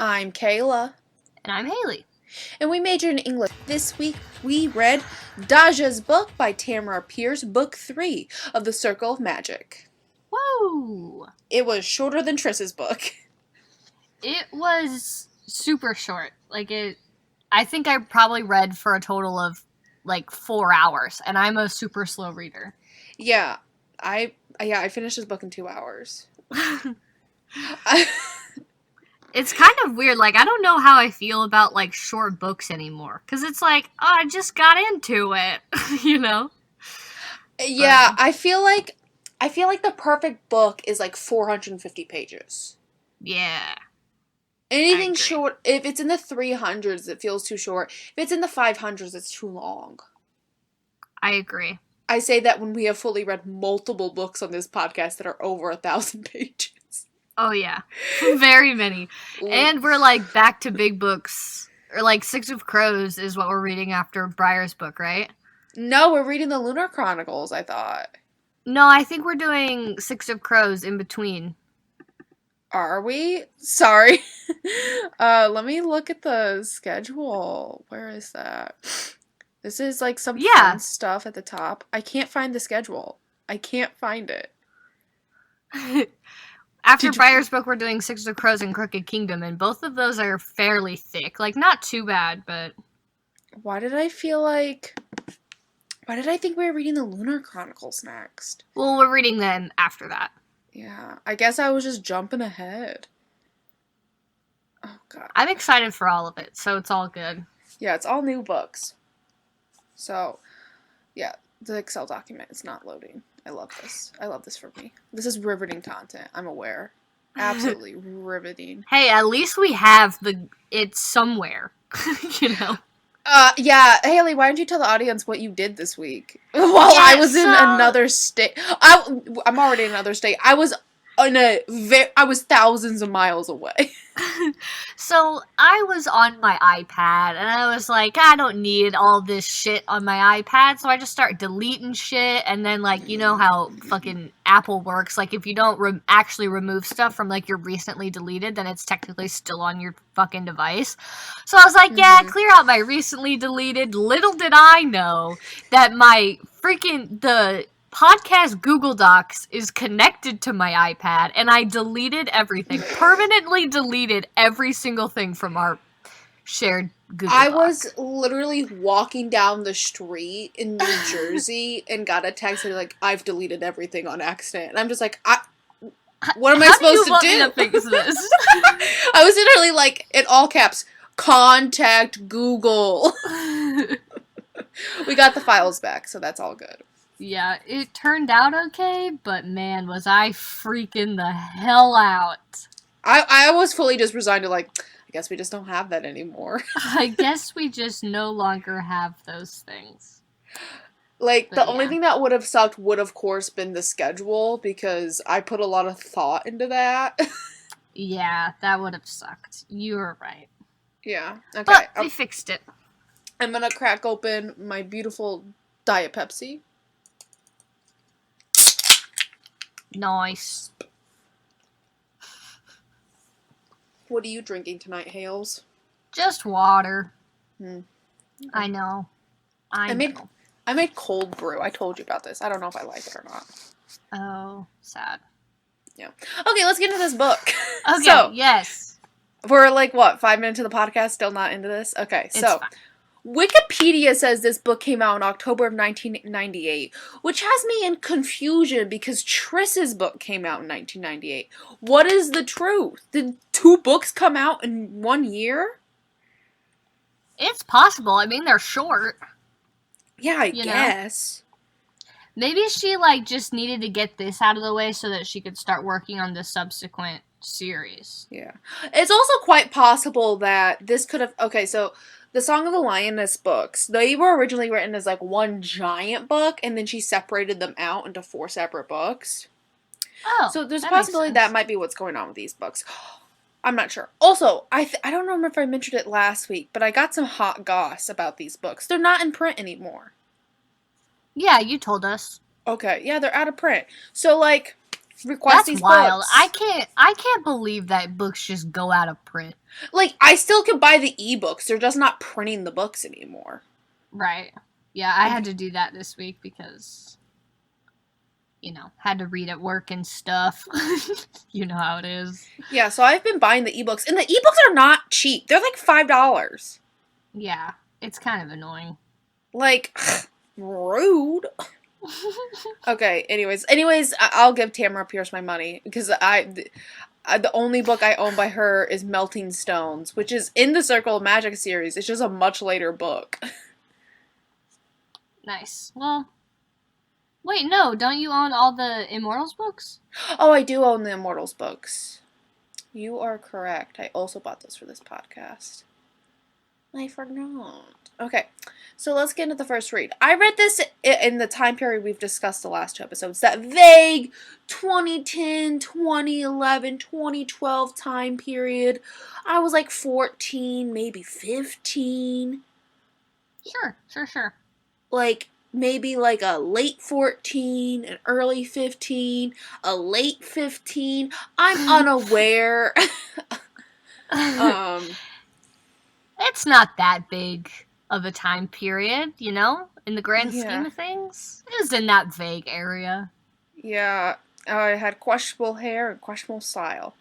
I'm Kayla. And I'm Haley. And we majored in English. This week we read Daja's book by Tamora Pierce, Book 3 of the Circle of Magic. Woo! It was shorter than Triss's book. It was super short. I think I probably read for a total of 4 hours, and I'm a super slow reader. Yeah, I finished this book in 2 hours. It's kind of weird. I don't know how I feel about short books anymore, because it's I just got into it, you know. Yeah, I feel like the perfect book is 450 pages. Yeah. Anything short, if it's in the 300s, it feels too short. If it's in the 500s, it's too long. I agree. I say that when we have fully read multiple books on this podcast that are over 1,000 pages. Oh, yeah. Very many. And we're, back to big books. Or, Six of Crows is what we're reading after Briar's book, right? No, we're reading the Lunar Chronicles, I thought. No, I think we're doing Six of Crows in between. Are we? Sorry. Let me look at the schedule. Where is that? This is, some fun stuff at the top. I can't find the schedule. I can't find it. After Briar's book, we're doing Six of Crows and Crooked Kingdom, and both of those are fairly thick. Not too bad, but... Why did I think we were reading the Lunar Chronicles next? Well, we're reading them after that. Yeah, I guess I was just jumping ahead. Oh, God. I'm excited for all of it, so it's all good. Yeah, it's all new books. So, yeah, the Excel document is not loading. I love this. I love this for me. This is riveting content, I'm aware. Absolutely riveting. Hey, at least we have it somewhere, you know? Yeah, Haley, why don't you tell the audience what you did this week? While I was in another state. I'm already in another state. I was thousands of miles away. So, I was on my iPad, and I was like, I don't need all this shit on my iPad, so I just start deleting shit, and then, you know how fucking Apple works, if you don't actually remove stuff from, your recently deleted, then it's technically still on your fucking device. So I was like, yeah, clear out my recently deleted. Little did I know that the podcast Google Docs is connected to my iPad, and I deleted everything. Permanently deleted every single thing from our shared Google Doc. I was literally walking down the street in New Jersey and got a text that I've deleted everything on accident. And I'm just what am I supposed to do? How do you want me to fix this? I was literally in all caps, contact Google. We got the files back, so that's all good. Yeah, it turned out okay, but man, was I freaking the hell out. I was fully just resigned to I guess we just don't have that anymore. I guess we just no longer have those things. The only thing that would have sucked would, of course, been the schedule, because I put a lot of thought into that. Yeah, that would have sucked. You were right. Yeah, okay. But we fixed it. I'm gonna crack open my beautiful Diet Pepsi. Nice. What are you drinking tonight, Hales? Just water. I know. I made cold brew. I told you about this. I don't know if I like it or not. Oh, sad. Yeah. Okay, let's get into this book. Okay, so, yes. We're 5 minutes into the podcast, still not into this? Okay, so Wikipedia says this book came out in October of 1998, which has me in confusion because Triss's book came out in 1998. What is the truth? Did 2 books come out in 1 year? It's possible. I mean, they're short. Yeah, I guess. Maybe she, just needed to get this out of the way so that she could start working on the subsequent series. Yeah. It's also quite possible that this could have... Okay, so... The Song of the Lioness books, they were originally written as one giant book, and then she separated them out into 4 separate books. Oh, so there's a possibility that might be what's going on with these books. I'm not sure. Also, I don't remember if I mentioned it last week, but I got some hot goss about these books. They're not in print anymore. Yeah, you told us. Okay, yeah, they're out of print. So, request That's these wild. books. I can't believe that books just go out of print. Like, I still can buy the ebooks. They're just not printing the books anymore. Right. Yeah, I had to do that this week because, had to read at work and stuff. You know how it is. Yeah, so I've been buying the ebooks, and the ebooks are not cheap. They're like $5. Yeah, it's kind of annoying. Like, rude. Okay, anyways, I'll give Tamora Pierce my money, because the only book I own by her is Melting Stones, which is in the Circle of Magic series. It's just a much later book. Nice. Well, wait, no, don't you own all the Immortals books? Oh, I do own the Immortals books. You are correct. I also bought this for this podcast. I forgot. Okay, so let's get into the first read. I read this in the time period we've discussed the last 2 episodes. That vague 2010, 2011, 2012 time period. I was like 14, maybe 15. Sure. Like, maybe like a late 14, an early 15, a late 15. I'm unaware. It's not that big of a time period, in the grand scheme of things. It was in that vague area. Yeah, I had questionable hair and questionable style.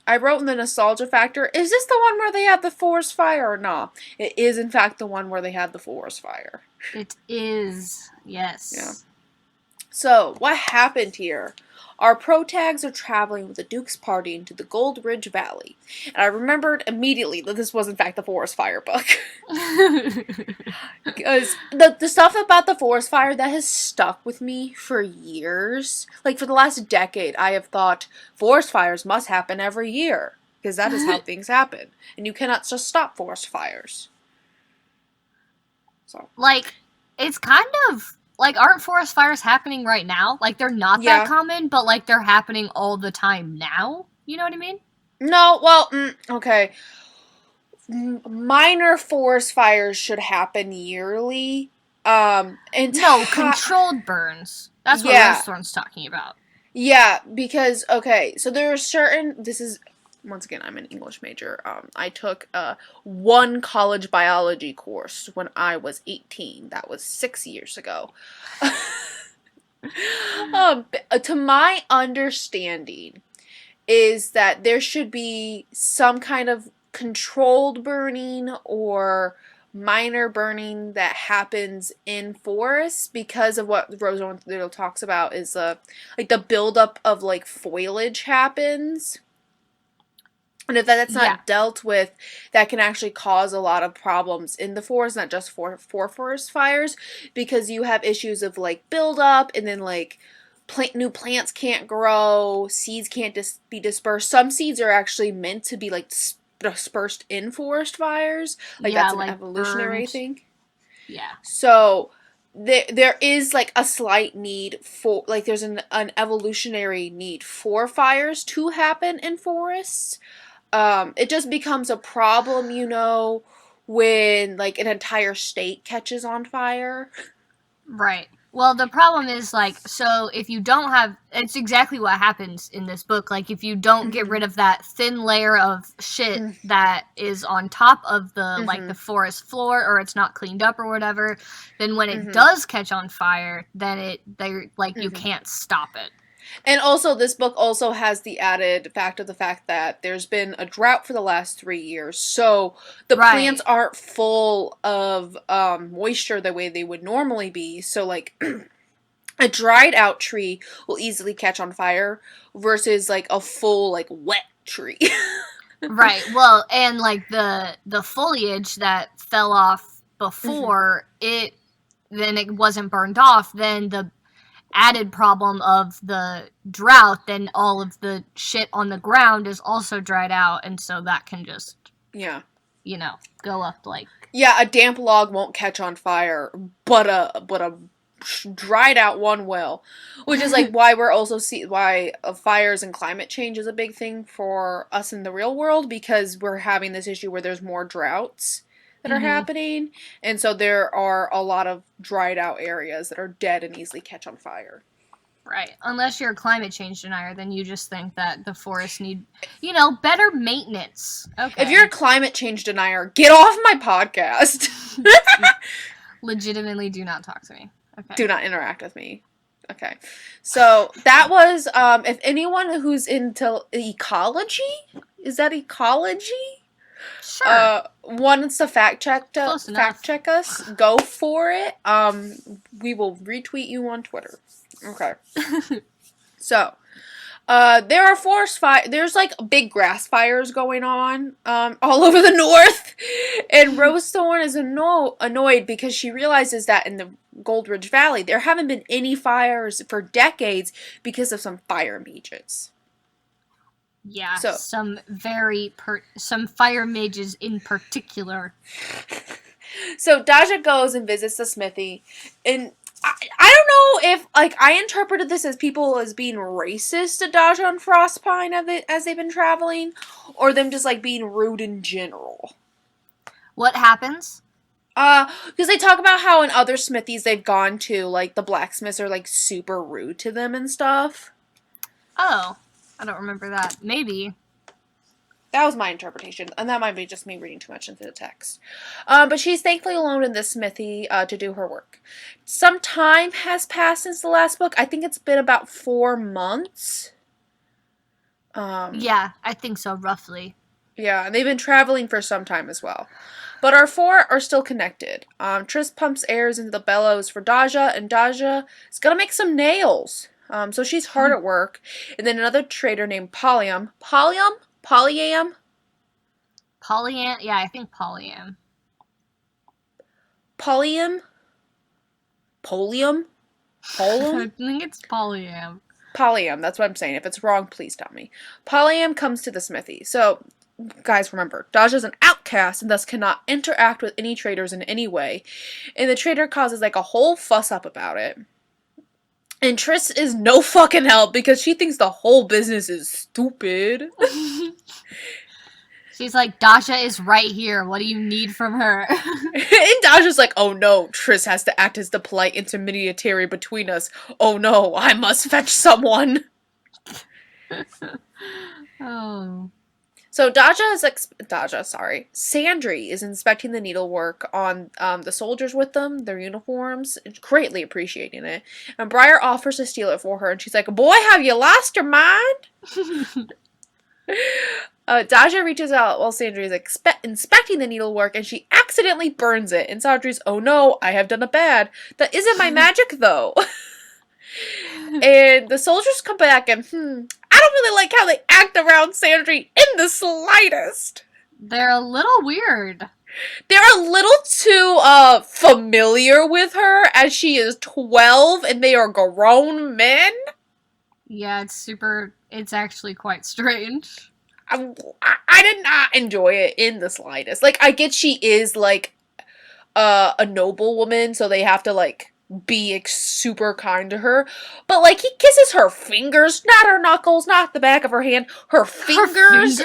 I wrote in the nostalgia factor, is this the one where they had the forest fire or not? It is, in fact, the one where they had the forest fire. It is, yes. Yeah. So, what happened here? Our protags are traveling with the Duke's party into the Gold Ridge Valley. And I remembered immediately that this was, in fact, the forest fire book. Because the stuff about the forest fire, that has stuck with me for years. Like, for the last decade, I have thought forest fires must happen every year. Because that is how things happen. And you cannot just stop forest fires. So. Like, it's kind of... Like, aren't forest fires happening right now? Like, they're not that common, but, like, they're happening all the time now? You know what I mean? No, well, okay. Minor forest fires should happen yearly. Controlled burns. That's what Rosethorn's talking about. Yeah, because, okay, so there are certain... This is... Once again, I'm an English major. I took one college biology course when I was 18. That was 6 years ago. To my understanding, is that there should be some kind of controlled burning or minor burning that happens in forests because of what Rose talks about is like the buildup of like foliage happens. And if that's not dealt with, that can actually cause a lot of problems in the forest, not just for forest fires, because you have issues of, like, buildup, and then, like, new plants can't grow, seeds can't be dispersed. Some seeds are actually meant to be, like, dispersed in forest fires. Like, that's an evolutionary thing. Yeah. So... There is, like, a slight need for, like, there's an evolutionary need for fires to happen in forests. It just becomes a problem, when, like, an entire state catches on fire. Right. Well, the problem is, like, so if you don't have... It's exactly what happens in this book. Like, if you don't get rid of that thin layer of shit that is on top of the, like, the forest floor, or it's not cleaned up or whatever, then when it does catch on fire, then you can't stop it. And also, this book also has the added fact of the fact that there's been a drought for the last 3 years, so the plants aren't full of moisture the way they would normally be, so, like, a dried out tree will easily catch on fire versus, like, a full, like, wet tree. Right, well, and, like, the foliage that fell off before then it wasn't burned off, then the added problem of the drought, then all of the shit on the ground is also dried out, and so that can just go up like... Yeah, a damp log won't catch on fire, but a dried out one will, which is like why we're also why fires and climate change is a big thing for us in the real world, because we're having this issue where there's more droughts that are happening, and so there are a lot of dried out areas that are dead and easily catch on fire. Right. Unless you're a climate change denier, then you just think that the forests need, better maintenance. Okay. If you're a climate change denier, get off my podcast. Legitimately do not talk to me. Okay. Do not interact with me. Okay. So that was, if anyone who's into ecology, is that ecology? Sure. Wants to fact check us, go for it. We will retweet you on Twitter. Okay. So, there are forest fires. There's like big grass fires going on, all over the north, and Rosethorn is annoyed because she realizes that in the Gold Ridge Valley there haven't been any fires for decades because of some fire mages. Yeah, so, some fire mages in particular. So Daja goes and visits the smithy, and I don't know if, like, I interpreted this as people as being racist to Daja and Frostpine as they've been traveling, or them just, like, being rude in general. What happens? Because they talk about how in other smithies they've gone to, like, the blacksmiths are, like, super rude to them and stuff. Oh. I don't remember that. Maybe. That was my interpretation, and that might be just me reading too much into the text. But she's thankfully alone in this smithy to do her work. Some time has passed since the last book. I think it's been about 4 months. Yeah, I think so, roughly. Yeah, and they've been traveling for some time as well. But our four are still connected. Triss pumps airs into the bellows for Daja, and Daja is going to make some nails. So she's hard at work. And then another trader named Polyam. Polyam? Yeah, I think Polyam. Polium? I think it's Polyam. Polyam, that's what I'm saying. If it's wrong, please tell me. Polyam comes to the smithy. So, guys, remember, Daja's an outcast and thus cannot interact with any traders in any way. And the trader causes, like, a whole fuss up about it. And Triss is no fucking help because she thinks the whole business is stupid. She's like, Daja is right here. What do you need from her? And Daja's like, oh no, Triss has to act as the polite intermediary between us. Oh no, I must fetch someone. Oh. So Sandry is inspecting the needlework on the soldiers with them, their uniforms, greatly appreciating it. And Briar offers to steal it for her, and she's like, boy, have you lost your mind? Daja reaches out while Sandry is inspecting the needlework, and she accidentally burns it. And Sandry's, oh no, I have done a bad. That isn't my magic, though. And the soldiers come back and, I don't really like how they act around Sandry in the slightest. They're a little weird. They're a little too, familiar with her as she is 12 and they are grown men. Yeah, it's actually quite strange. I did not enjoy it in the slightest. Like, I get she is, like, a noble woman, so they have to, like, be super kind to her, but like he kisses her fingers, not her knuckles, not the back of her hand, her fingers.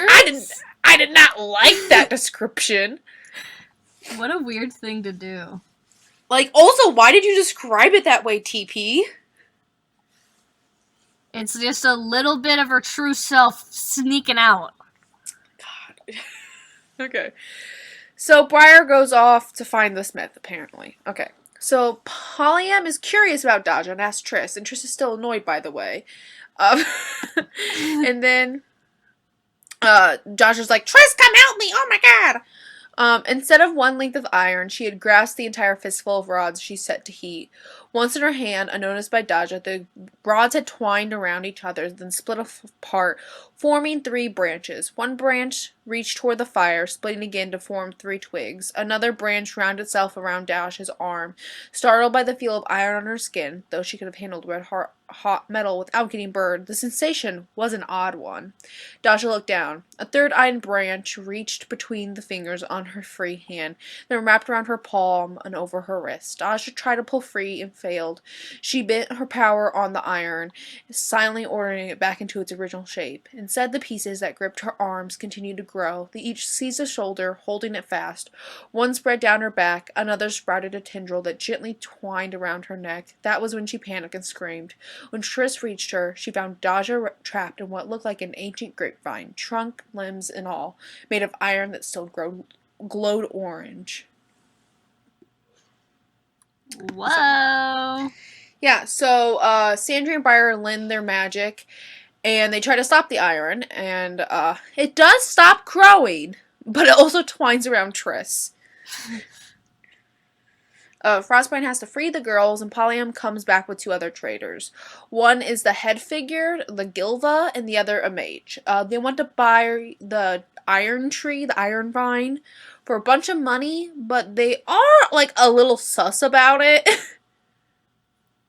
I did not like that description. What a weird thing to do. Like, also, why did you describe it that way, TP? It's just a little bit of her true self sneaking out. God. Okay. So Briar goes off to find the smith, apparently. Okay. So, Polyam is curious about Daja and asks Triss, and Triss is still annoyed, by the way. And then, Daja's like, Triss, come help me! Oh my god! Instead of one length of iron, she had grasped the entire fistful of rods she set to heat. Once in her hand, unnoticed by Daja, the rods had twined around each other, then split apart, forming 3 branches. One branch reached toward the fire, splitting again to form 3 twigs. Another branch wound itself around Daja's arm. Startled by the feel of iron on her skin, though she could have handled hot metal without getting burned, the sensation was an odd one. Daja looked down. A 3rd iron branch reached between the fingers on her free hand, then wrapped around her palm and over her wrist. Daja tried to pull free and failed. She bent her power on the iron, silently ordering it back into its original shape. Instead, the pieces that gripped her arms continued to grow. They each seized a shoulder, holding it fast. One spread down her back, another sprouted a tendril that gently twined around her neck. That was when she panicked and screamed. When Triss reached her, she found Daja trapped in what looked like an ancient grapevine, trunk, limbs, and all, made of iron that still glowed orange. Whoa. Yeah, so Sandry and Briar lend their magic, and they try to stop the iron, and it does stop growing, but it also twines around Triss. Frostbite has to free the girls, and Polyam comes back with 2 other traitors. One is the head figure, the Gilva, and the other a mage. They want to buy the iron tree, the iron vine, for a bunch of money, but they are, like, a little sus about it.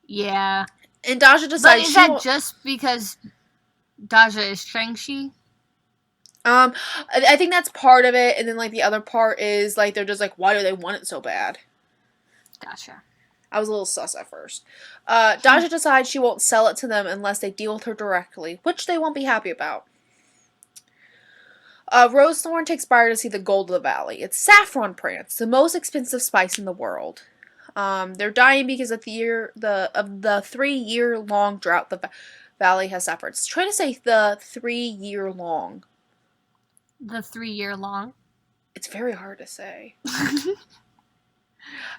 Yeah. And Daja decides But is that just because Daja is Shang-Chi? I think that's part of it, and then, like, the other part is, like, they're just like, why do they want it so bad? Gotcha. I was a little sus at first. Daja decides she won't sell it to them unless they deal with her directly, which they won't be happy about. Rosethorn takes Briar to see the gold of the valley. It's saffron plants, the most expensive spice in the world. They're dying because of the 3-year-long drought the valley has suffered. It's trying to say the 3-year-long. The 3-year-long? It's very hard to say.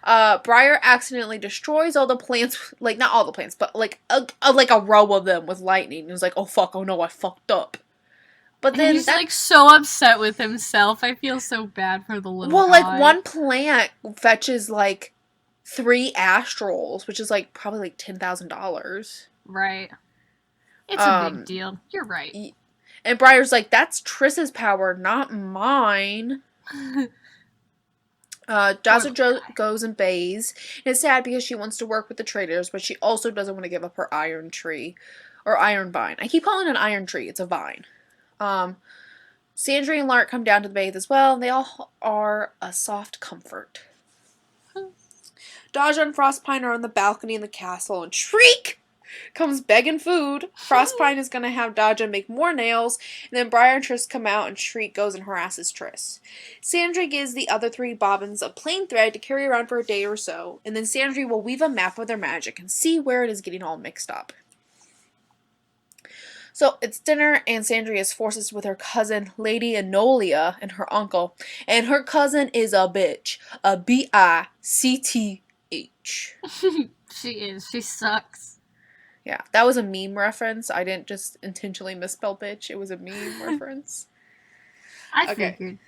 Briar accidentally destroys all the plants, like, not all the plants, but, like, a row of them with lightning. He was like, oh fuck, oh no, I fucked up. But then he's, like, so upset with himself. I feel so bad for the little guy. Like, one plant fetches, like, 3 astrals, which is, like, probably, like, $10,000. Right. It's a big deal. You're right. And Briar's like, that's Triss's power, not mine. Daza goes and bathes. And it's sad because she wants to work with the traders, but she also doesn't want to give up her iron tree. Or iron vine. I keep calling it an iron tree. It's a vine. Sandry and Lark come down to the bathe as well. And they all are a soft comfort. Daja and Frostpine are on the balcony in the castle, and Shriek comes begging food. Frostpine is going to have Daja make more nails, and then Briar and Triss come out, and Shriek goes and harasses Triss. Sandry gives the other 3 bobbins a plain thread to carry around for a day or so, and then Sandry will weave a map of their magic and see where it is getting all mixed up. So, it's dinner, and Sandry is forced with her cousin, Lady Enolia, and her uncle, and her cousin is a bitch. A B-I-C-T-H. She is. She sucks. Yeah, that was a meme reference. I didn't just intentionally misspell bitch. It was a meme reference. I figured.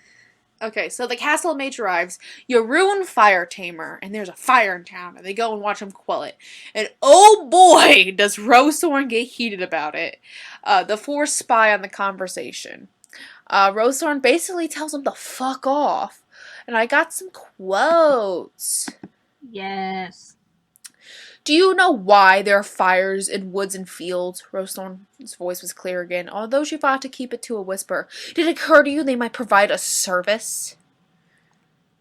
Okay, so the castle mage arrives. You ruin Fire Tamer, and there's a fire in town, and they go and watch him quell it. And oh boy, does Rosethorn get heated about it. The 4 spy on the conversation. Rosethorn basically tells him to fuck off. And I got some quotes. Yes. Do you know why there are fires in woods and fields? Rosethorn's voice was clear again, although she fought to keep it to a whisper. Did it occur to you they might provide a service?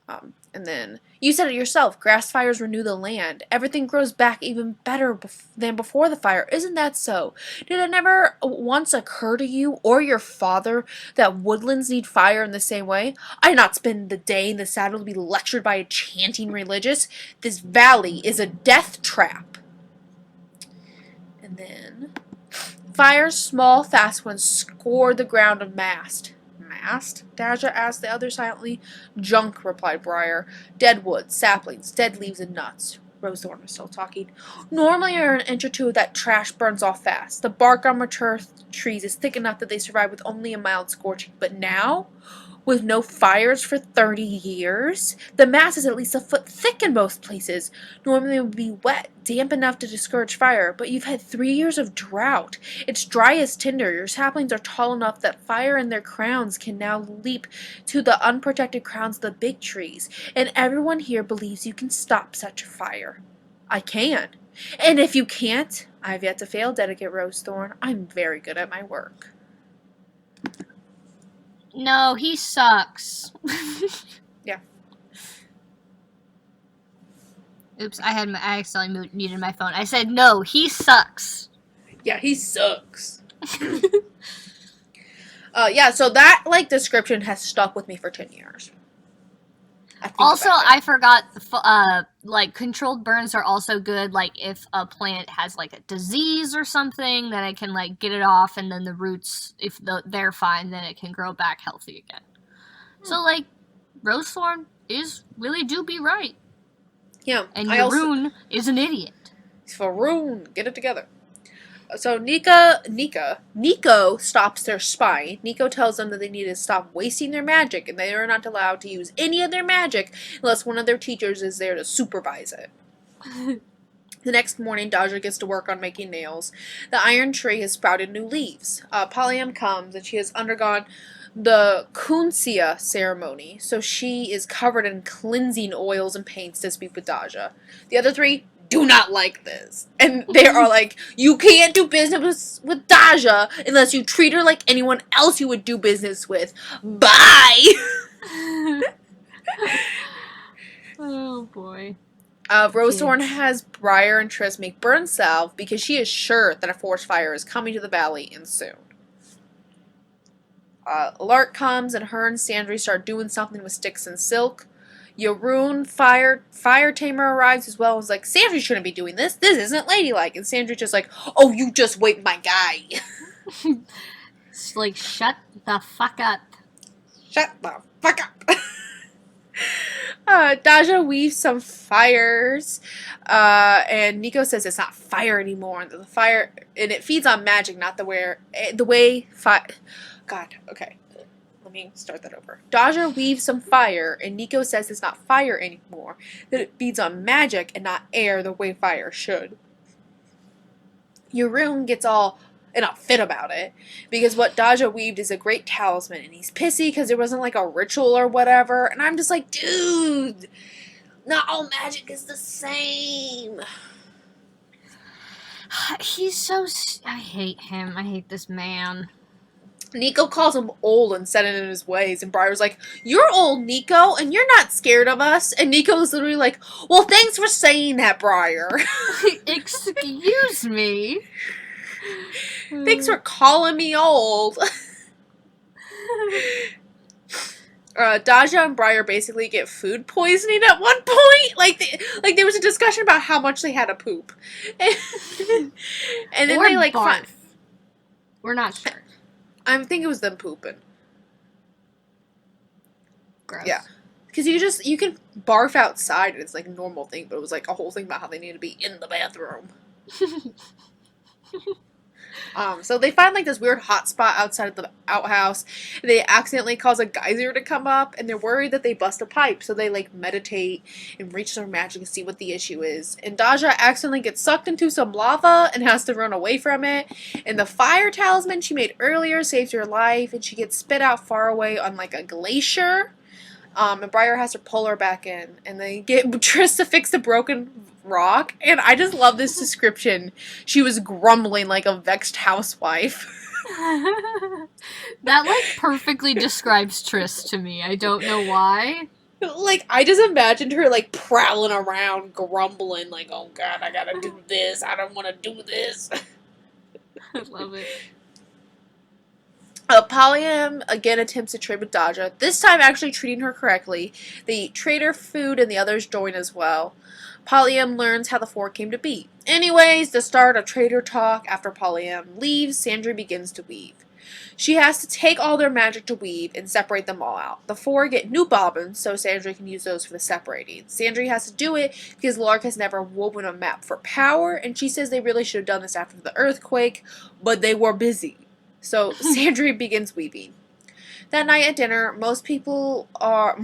And then, you said it yourself, grass fires renew the land. Everything grows back even better than before the fire. Isn't that so? Did it never once occur to you, or your father, that woodlands need fire in the same way? I did not spend the day in the saddle to be lectured by a chanting religious. This valley is a death trap. And then, fire's small, fast ones scored the ground of mast. Mast? Daja asked the other silently. Junk, replied Briar. Dead wood, saplings, dead leaves, and nuts. Rosethorn was still talking. Normally, an inch or 2 of that trash burns off fast. The bark on mature trees is thick enough that they survive with only a mild scorching. But now, with no fires for 30 years, the mass is at least a foot thick in most places. Normally, it would be wet, damp enough to discourage fire, but you've had 3 years of drought. It's dry as tinder. Your saplings are tall enough that fire in their crowns can now leap to the unprotected crowns of the big trees, and everyone here believes you can stop such a fire. I can. And if you can't, I've yet to fail, Dedicate Rosethorn. I'm very good at my work. No, he sucks. Yeah. Oops, I accidentally muted my phone. I said, no, he sucks. Yeah, he sucks. Yeah, so that, like, description has stuck with me for 10 years. Also, I forgot, like, controlled burns are also good, like, if a plant has, like, a disease or something, then it can, like, get it off, and then the roots, if they're fine, then it can grow back healthy again. So, like, Rosethorn really do be right. Yeah. And Yaroon is an idiot. Faroon, get it together. So Nico stops their spy. Nico tells them that they need to stop wasting their magic, and they are not allowed to use any of their magic unless one of their teachers is there to supervise it. The next morning, Daja gets to work on making nails. The iron tree has sprouted new leaves. Polyam comes, and she has undergone the Kuncia ceremony, so she is covered in cleansing oils and paints to speak with Daja. The other three do not like this. And they are like, you can't do business with Daja unless you treat her like anyone else you would do business with. Bye! Oh, boy. Rosethorn has Briar and Triss make burn salve because she is sure that a forest fire is coming to the valley and soon. Lark comes and her and Sandry start doing something with sticks and silk. Yaroon, Fire Tamer arrives as well and is like, Sandry shouldn't be doing this. This isn't ladylike. And Sandry's just like, oh, you just wait, my guy. It's like, shut the fuck up. Shut the fuck up. Daja weaves some fires, and Nico says it's not fire anymore. The fire, and it feeds on magic, not the way fire. God, okay. Let me start that over. Daja weaves some fire, and Nico says it's not fire anymore, that it feeds on magic and not air the way fire should. Yaroon gets all in a fit about it, because what Daja weaved is a great talisman, and he's pissy because there wasn't like a ritual or whatever, and I'm just like, dude, not all magic is the same. He's so... I hate him. I hate this man. Nico calls him old and set in his ways, and Briar's like, you're old, Nico, and you're not scared of us. And Nico's literally like, well, thanks for saying that, Briar. Excuse me? Thanks for calling me old. Daja and Briar basically get food poisoning at one point. Like there was a discussion about how much they had to poop. And then or they like barf. We're not sure. I think it was them pooping. Gross. Yeah. Because you can barf outside and it's like a normal thing, but it was like a whole thing about how they need to be in the bathroom. So they find like this weird hot spot outside of the outhouse. And they accidentally cause a geyser to come up, and they're worried that they bust a pipe. So they like meditate and reach their magic and see what the issue is. And Daja accidentally gets sucked into some lava and has to run away from it. And the fire talisman she made earlier saves her life, and she gets spit out far away on like a glacier. And Briar has to pull her back in, and they get Triss to fix the broken rock, and I just love this description. She was grumbling like a vexed housewife. That, like, perfectly describes Triss to me. I don't know why. Like, I just imagined her, like, prowling around, grumbling, like, oh god, I gotta do this, I don't want to do this. I love it. Polyam again attempts to trade with Daja, this time actually treating her correctly. They eat trader food, and the others join as well. Polyam learns how the four came to be. Anyways, the start of trader talk. After Polyam leaves, Sandry begins to weave. She has to take all their magic to weave and separate them all out. The four get new bobbins, so Sandry can use those for the separating. Sandry has to do it because Lark has never woven a map for power, and she says they really should have done this after the earthquake, but they were busy. So Sandry begins weaving. That night at dinner, more people are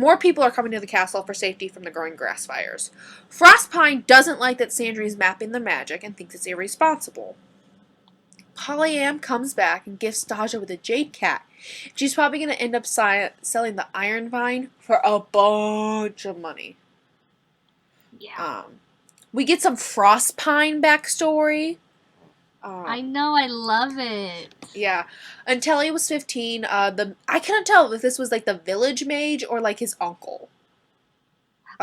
coming to the castle for safety from the growing grass fires. Frostpine doesn't like that Sandry is mapping the magic and thinks it's irresponsible. Polyam comes back and gifts Daja with a jade cat. She's probably going to end up selling the iron vine for a bunch of money. Yeah. We get some Frostpine backstory. I know, I love it. Yeah. Until he was 15, I couldn't tell if this was like the village mage or like his uncle.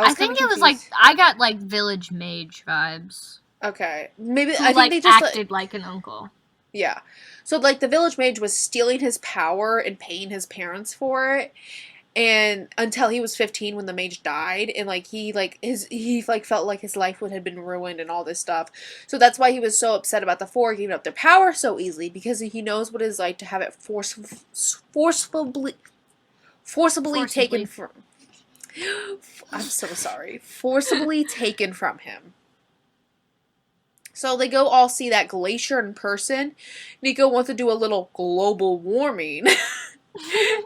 I think it was like, I got like village mage vibes. Okay. Maybe, Who, I think like, they just acted like an uncle. Yeah. So, like, the village mage was stealing his power and paying his parents for it. And until he was 15 when the mage died. And, like, he felt like his life would have been ruined and all this stuff. So that's why he was so upset about the Four giving up their power so easily. Because he knows what it's like to have it forcibly taken from... I'm so sorry. Forcibly taken from him. So they go all see that glacier in person. Nico wants to do a little global warming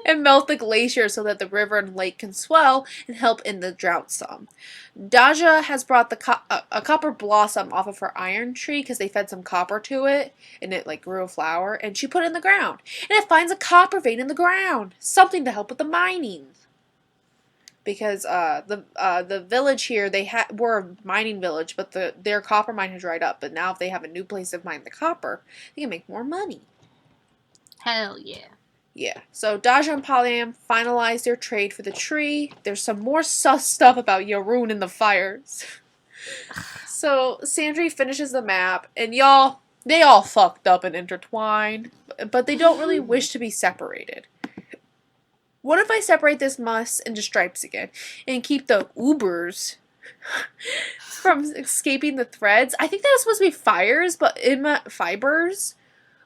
and melt the glacier so that the river and lake can swell and help in the drought some. Daja has brought a copper blossom off of her iron tree because they fed some copper to it and it like grew a flower, and she put it in the ground. And it finds a copper vein in the ground. Something to help with the mining. Because the village here, were a mining village, but their copper mine has dried up. But now if they have a new place to mine the copper, they can make more money. Hell yeah. Yeah. So Daja and Polyam finalize their trade for the tree. There's some more sus stuff about Yaroon and the fires. So Sandry finishes the map, and they all fucked up and intertwined, but they don't really wish to be separated. What if I separate this muss into stripes again and keep the Ubers from escaping the threads? I think that was supposed to be fires, but in my fibers.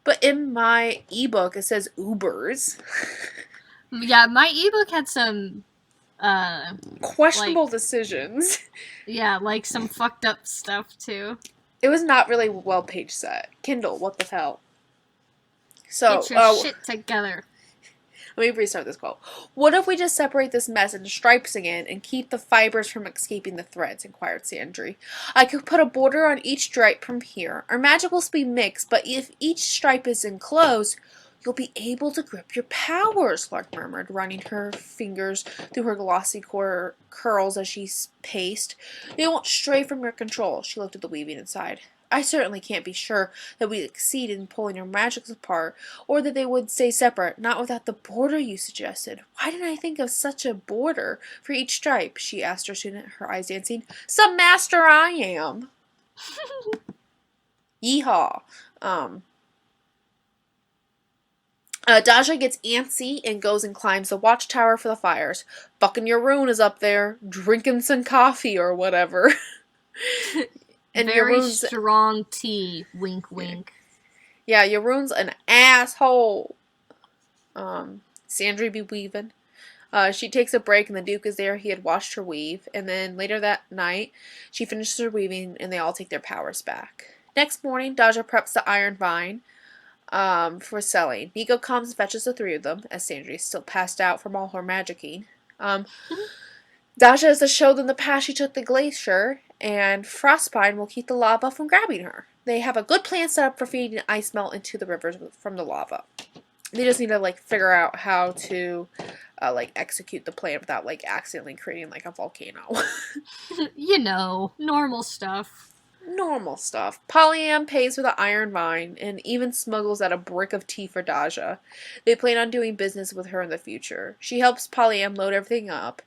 But in my ebook, it says Ubers. Yeah, my ebook had some questionable decisions. Yeah, like some fucked up stuff too. It was not really well page set. Kindle, what the hell? So get your shit together. Let me restart this quote. What if we just separate this mess into stripes again and keep the fibers from escaping the threads? Inquired Sandry. I could put a border on each stripe from here. Our magic will be mixed, but if each stripe is enclosed, you'll be able to grip your powers, Lark murmured, running her fingers through her glossy curls as she paced. They won't stray from your control. She looked at the weaving inside. I certainly can't be sure that we succeed in pulling your magics apart, or that they would stay separate, not without the border you suggested. Why didn't I think of such a border for each stripe? She asked her student, her eyes dancing. Some master I am. Yeehaw. Daja gets antsy and goes and climbs the watchtower for the fires. Fucking Yaroon is up there, drinking some coffee or whatever. And very strong tea. Wink, wink. Yeah, Yaroon's an asshole. Sandry be weaving. She takes a break and the Duke is there. He had watched her weave. And then later that night, she finishes her weaving and they all take their powers back. Next morning, Daja preps the iron vine for selling. Nico comes and fetches the three of them, as Sandry is still passed out from all her magicking. Daja is to show them the path she took the glacier, and Frostpine will keep the lava from grabbing her. They have a good plan set up for feeding ice melt into the rivers from the lava. They just need to, figure out how to, execute the plan without, accidentally creating, a volcano. Normal stuff. Normal stuff. Polyam pays for the iron vine and even smuggles out a brick of tea for Daja. They plan on doing business with her in the future. She helps Polyam load everything up,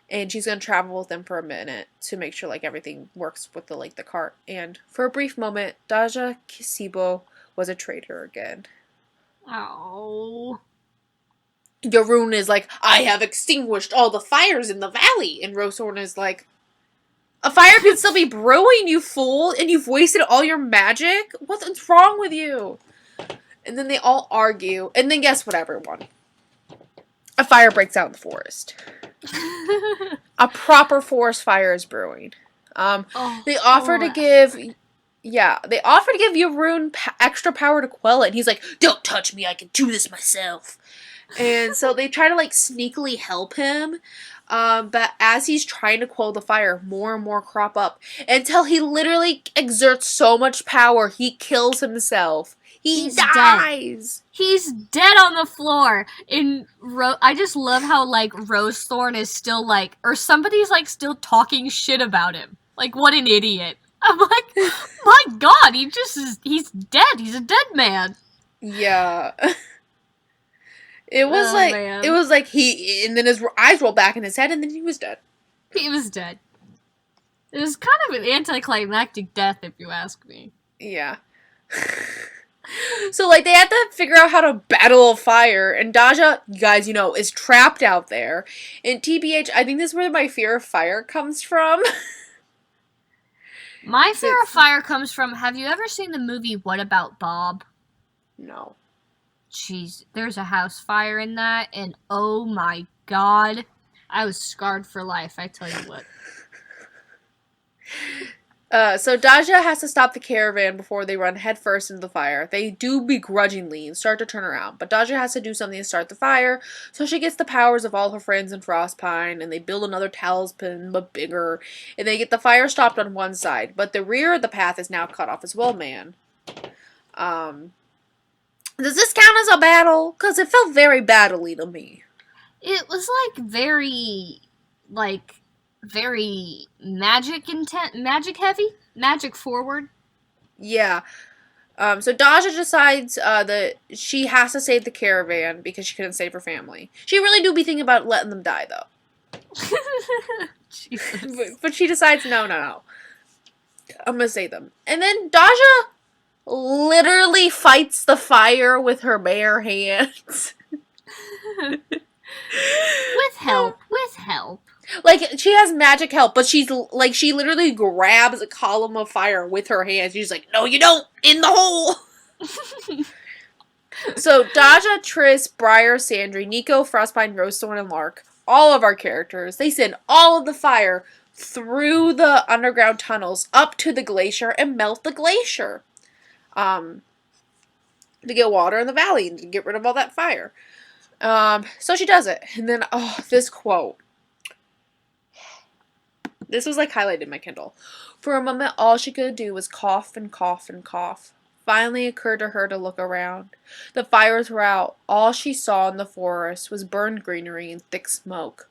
and she's going to travel with them for a minute to make sure, everything works with the cart. And for a brief moment, Daja Kisibo was a traitor again. Oh. Yaroon is like, I have extinguished all the fires in the valley. And Rosehorn is like, a fire can still be brewing, you fool, and you've wasted all your magic? What's wrong with you? And then they all argue, and then guess what, everyone? A fire breaks out in the forest. A proper forest fire is brewing. They offer to give Yaroon extra power to quell it. And he's like, don't touch me, I can do this myself. And so they try to sneakily help him. But as he's trying to quell the fire, more and more crop up. Until he literally exerts so much power, he kills himself. He dies. Dead. He's dead on the floor. I just love how Rosethorn is still or somebody's still talking shit about him. What an idiot. I'm like, my God, he's dead. He's a dead man. Yeah. It was and then his eyes rolled back in his head, and then he was dead. He was dead. It was kind of an anticlimactic death, if you ask me. Yeah. So, like, they had to figure out how to battle a fire, and Daja, you guys, is trapped out there. And TBH, I think this is where my fear of fire comes from. My fear of fire comes from, have you ever seen the movie What About Bob? No. Jeez, there's a house fire in that, and oh my god, I was scarred for life, I tell you what. So Daja has to stop the caravan before they run headfirst into the fire. They do begrudgingly and start to turn around, but Daja has to do something to start the fire, so she gets the powers of all her friends in Frostpine, and they build another tailspin, but bigger, and they get the fire stopped on one side, but the rear of the path is now cut off as well, man. Does this count as a battle? Because it felt very battle-y to me. It was, very magic heavy, magic forward. Yeah. So Daja decides that she has to save the caravan because she couldn't save her family. She really do be thinking about letting them die, though. Jesus. But she decides, no. I'm gonna save them. And then Daja literally fights the fire with her bare hands. With help. Like, she has magic help, but she literally grabs a column of fire with her hands. She's like, no, you don't! In the hole! So, Daja, Triss, Briar, Sandry, Nico, Frostpine, Rosethorn, and Lark, all of our characters, they send all of the fire through the underground tunnels up to the glacier and melt the glacier. To get water in the valley and to get rid of all that fire. So she does it. And then, this quote. This was highlighted in my Kindle. For a moment, all she could do was cough and cough and cough. Finally, it occurred to her to look around. The fires were out. All she saw in the forest was burned greenery and thick smoke.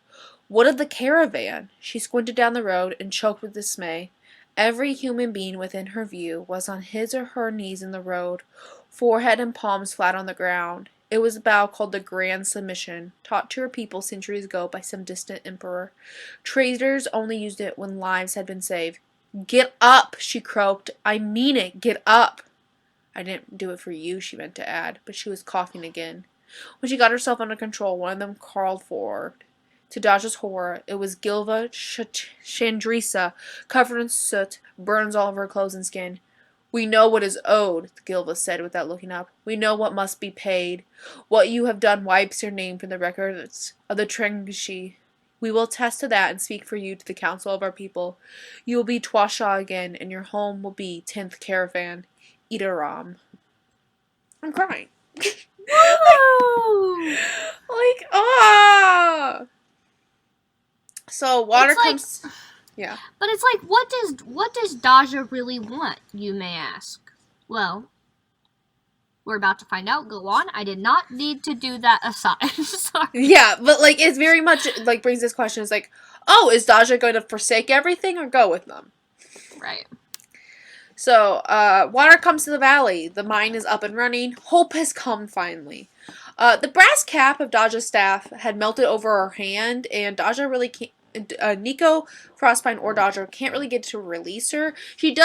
What of the caravan? She squinted down the road and choked with dismay. Every human being within her view was on his or her knees in the road, forehead and palms flat on the ground. It was a bow called the Grand Submission, taught to her people centuries ago by some distant emperor. Traders only used it when lives had been saved. Get up, she croaked. I mean it, get up. I didn't do it for you, she meant to add, but she was coughing again. When she got herself under control, one of them crawled forward. To Daja's horror, it was Gilva Chandrisa, covered in soot, burns all over her clothes and skin. We know what is owed, Gilva said without looking up. We know what must be paid. What you have done wipes your name from the records of the Trengishi. We will attest to that and speak for you to the council of our people. You will be Twasha again, and your home will be 10th Caravan, Itaram. I'm crying. So water comes... Yeah. But it's what does Daja really want, you may ask? Well, we're about to find out. Go on. I did not need to do that aside. Sorry. Yeah, but it's very much brings this question. It's is Daja going to forsake everything or go with them? Right. So, water comes to the valley. The mine is up and running. Hope has come finally. The brass cap of Daja's staff had melted over her hand, and Daja really can't. Nico, Frostpine, or Daja can't really get to release her. She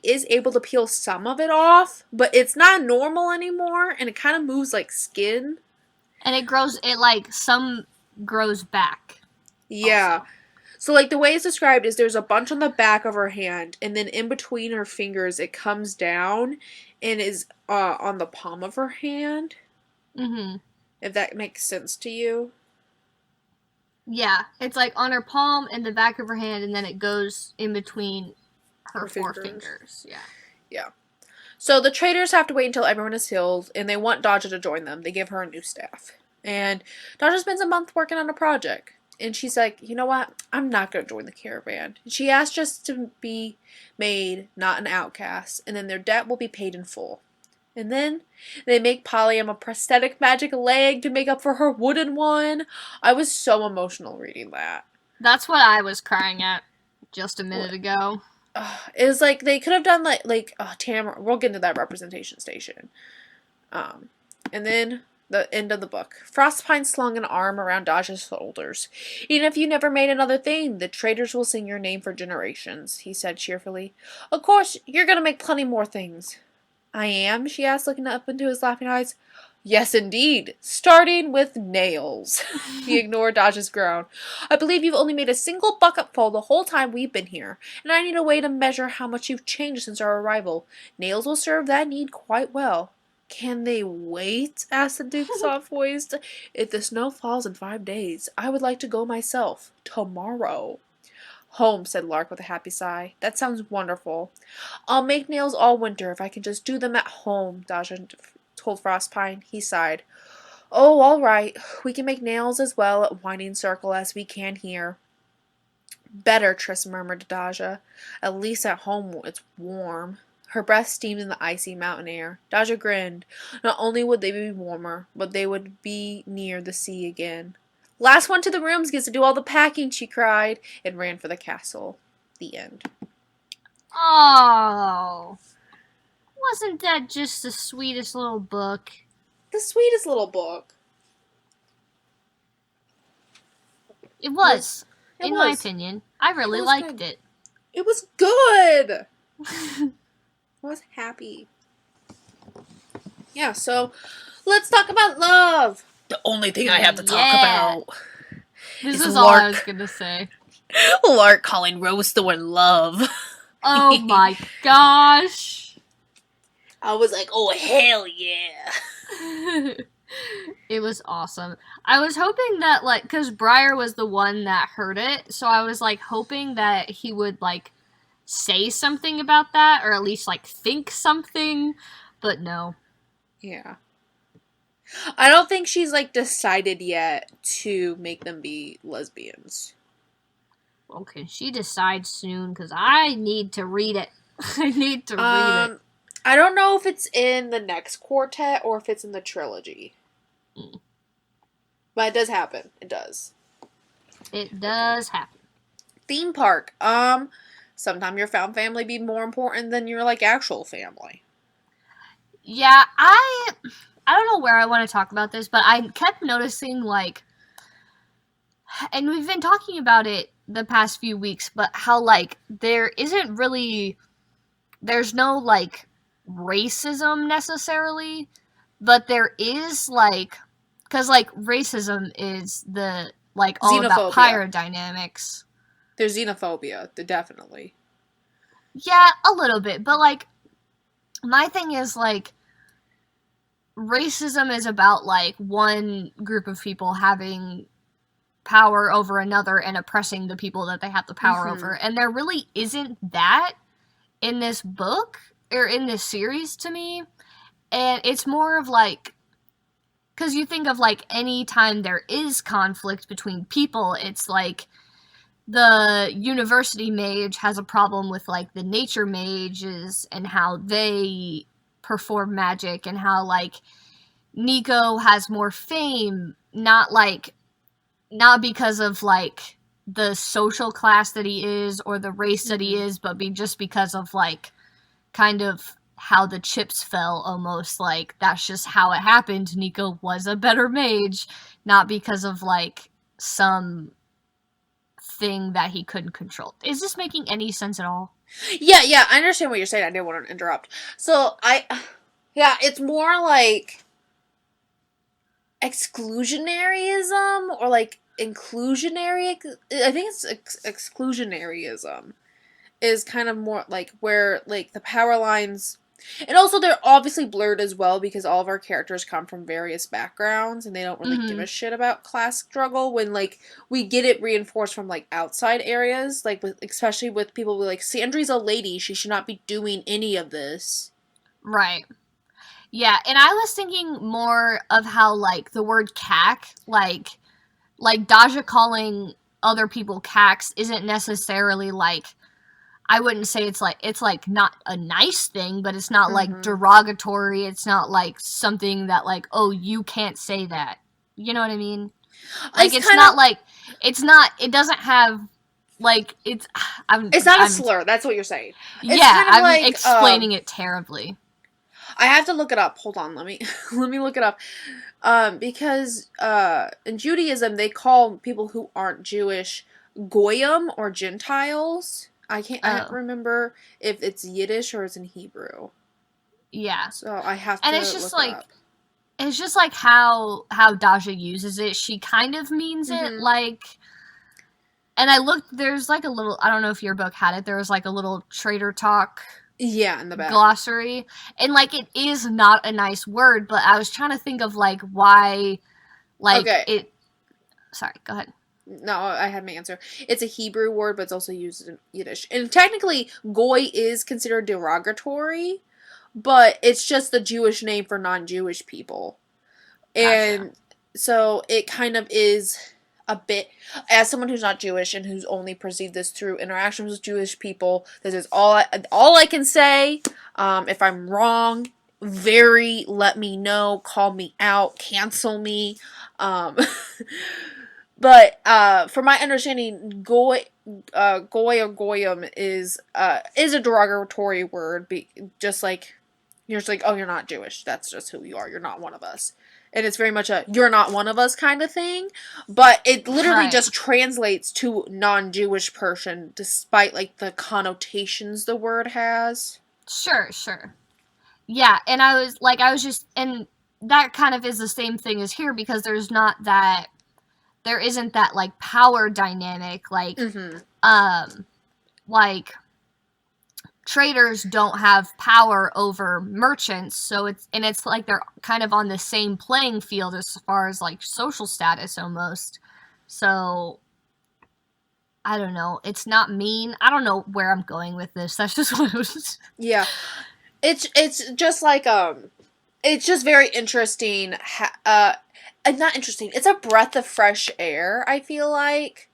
is able to peel some of it off, but it's not normal anymore, and it kind of moves like skin. And some grows back. Yeah. Also. So, the way it's described is there's a bunch on the back of her hand, and then in between her fingers, it comes down and is on the palm of her hand. Mm-hmm. If that makes sense to you. Yeah, it's on her palm and the back of her hand, and then it goes in between her four fingers. Yeah. Yeah. So the traders have to wait until everyone is healed, and they want Daja to join them. They give her a new staff. And Daja spends a month working on a project. And she's like, you know what? I'm not going to join the caravan. She asked just to be made, not an outcast, and then their debt will be paid in full. And then they make Polyam a prosthetic magic leg to make up for her wooden one. I was so emotional reading that. That's what I was crying at just a minute ago. It was they could have done Tamora. We'll get into that representation station. And then The end of the book. Frostpine slung an arm around Daja's shoulders. Even if you never made another thing, the traders will sing your name for generations, he said cheerfully. Of course, you're going to make plenty more things. I am? She asked, looking up into his laughing eyes. Yes, indeed. Starting with nails. He ignored Daja's groan. I believe you've only made a single bucketful the whole time we've been here, and I need a way to measure how much you've changed since our arrival. Nails will serve that need quite well. Can they wait? Asked the Duke soft-voiced. If the snow falls in 5 days, I would like to go myself. Tomorrow. Home, said Lark with a happy sigh. That sounds wonderful. I'll make nails all winter if I can just do them at home, Daja told Frostpine. He sighed. Oh, all right. We can make nails as well at Winding Circle as we can here. Better, Triss murmured to Daja. At least at home it's warm. Her breath steamed in the icy mountain air. Daja grinned. Not only would they be warmer, but they would be near the sea again. Last one to the rooms gets to do all the packing, she cried, and ran for the castle. The end. Oh, wasn't that just the sweetest little book? The sweetest little book. It was, in my opinion. I really liked it. It was good. I was happy. Yeah, so let's talk about love. The only thing I have to talk about. This is all I was gonna say. Lark calling Rose Thorn love. Oh my gosh. I was like, oh hell yeah. It was awesome. I was hoping that, like, because Briar was the one that heard it, so I was, like, hoping that he would, like, say something about that, or at least, like, think something, but no. Yeah. I don't think she's, like, decided yet to make them be lesbians. Okay, she decides soon, because I need to read it. I need to read it. I don't know if it's in the next quartet or if it's in the trilogy. But it does happen. It does. It does happen. Theme park. Sometimes your found family be more important than your, like, actual family. Yeah, I don't know where I want to talk about this, but I kept noticing, like, and we've been talking about it the past few weeks, but how, like, there's no, like, racism necessarily, but there is, like, because, like, racism is the, like, all Xenophobia. about power dynamics. There's xenophobia, definitely. Yeah, a little bit, but, like, my thing is, like, racism is about, like, one group of people having power over another and oppressing the people that they have the power over, and there really isn't that in this book, or in this series to me, and it's more of, like, because you think of, like, any time there is conflict between people, it's, like, the university mage has a problem with, like, the nature mages and how they perform magic, and how, like, Nico has more fame, not because of, like, the social class that he is or the race that he is, but just because of, like, kind of how the chips fell, almost. Like, that's just how it happened. Nico was a better mage, not because of, like, some thing that he couldn't control. Is this making any sense at all? Yeah, I understand what you're saying. I didn't want to interrupt. So, it's more like exclusionaryism, or, like, inclusionary. I think it's exclusionaryism is kind of more, like, where, like, the power lines. And also, they're obviously blurred as well, because all of our characters come from various backgrounds, and they don't really give a shit about class struggle, when, like, we get it reinforced from, like, outside areas, like, especially with people who, like, Sandry's a lady, she should not be doing any of this. Right. Yeah, and I was thinking more of how, like, the word cack, like Daja calling other people cacks isn't necessarily, like, I wouldn't say it's like not a nice thing, but it's not, like, derogatory. It's not, like, something that, like, oh, you can't say that. You know what I mean? Like, it doesn't have, like, it's not a slur, that's what you're saying. It's I'm like, explaining it terribly. I have to look it up. Hold on, let me look it up. Because in Judaism they call people who aren't Jewish goyim or Gentiles. I don't remember if it's Yiddish or it's in Hebrew. Yeah. So I have to and it's just look like it up. it's just like how Daja uses it. She kind of means it like. And I looked. There's like a little. I don't know if your book had it. There was like a little Trader Talk. Yeah, in the back. Glossary. And like it is not a nice word, but I was trying to think of like why, like it. Sorry, go ahead. No, I had my answer. It's a Hebrew word, but it's also used in Yiddish. And technically, goy is considered derogatory, but it's just the Jewish name for non-Jewish people. Gotcha. And so it kind of is a bit, as someone who's not Jewish and who's only perceived this through interactions with Jewish people, this is all I can say. If I'm wrong, let me know, call me out, cancel me. But from my understanding, goy or goyim is a derogatory word. Just like you're just like, oh, you're not Jewish. That's just who you are. You're not one of us. And it's very much a you're not one of us kind of thing. But it literally just translates to non-Jewish person, despite like the connotations the word has. Sure. Yeah, and and that kind of is the same thing as here, because there isn't that like power dynamic, like like traders don't have power over merchants, so it's like they're kind of on the same playing field as far as like social status almost. So I don't know, it's not mean. I don't know where I'm going with this. That's just what it was. Yeah. It's just like it's just very interesting. Not interesting. It's a breath of fresh air, I feel like.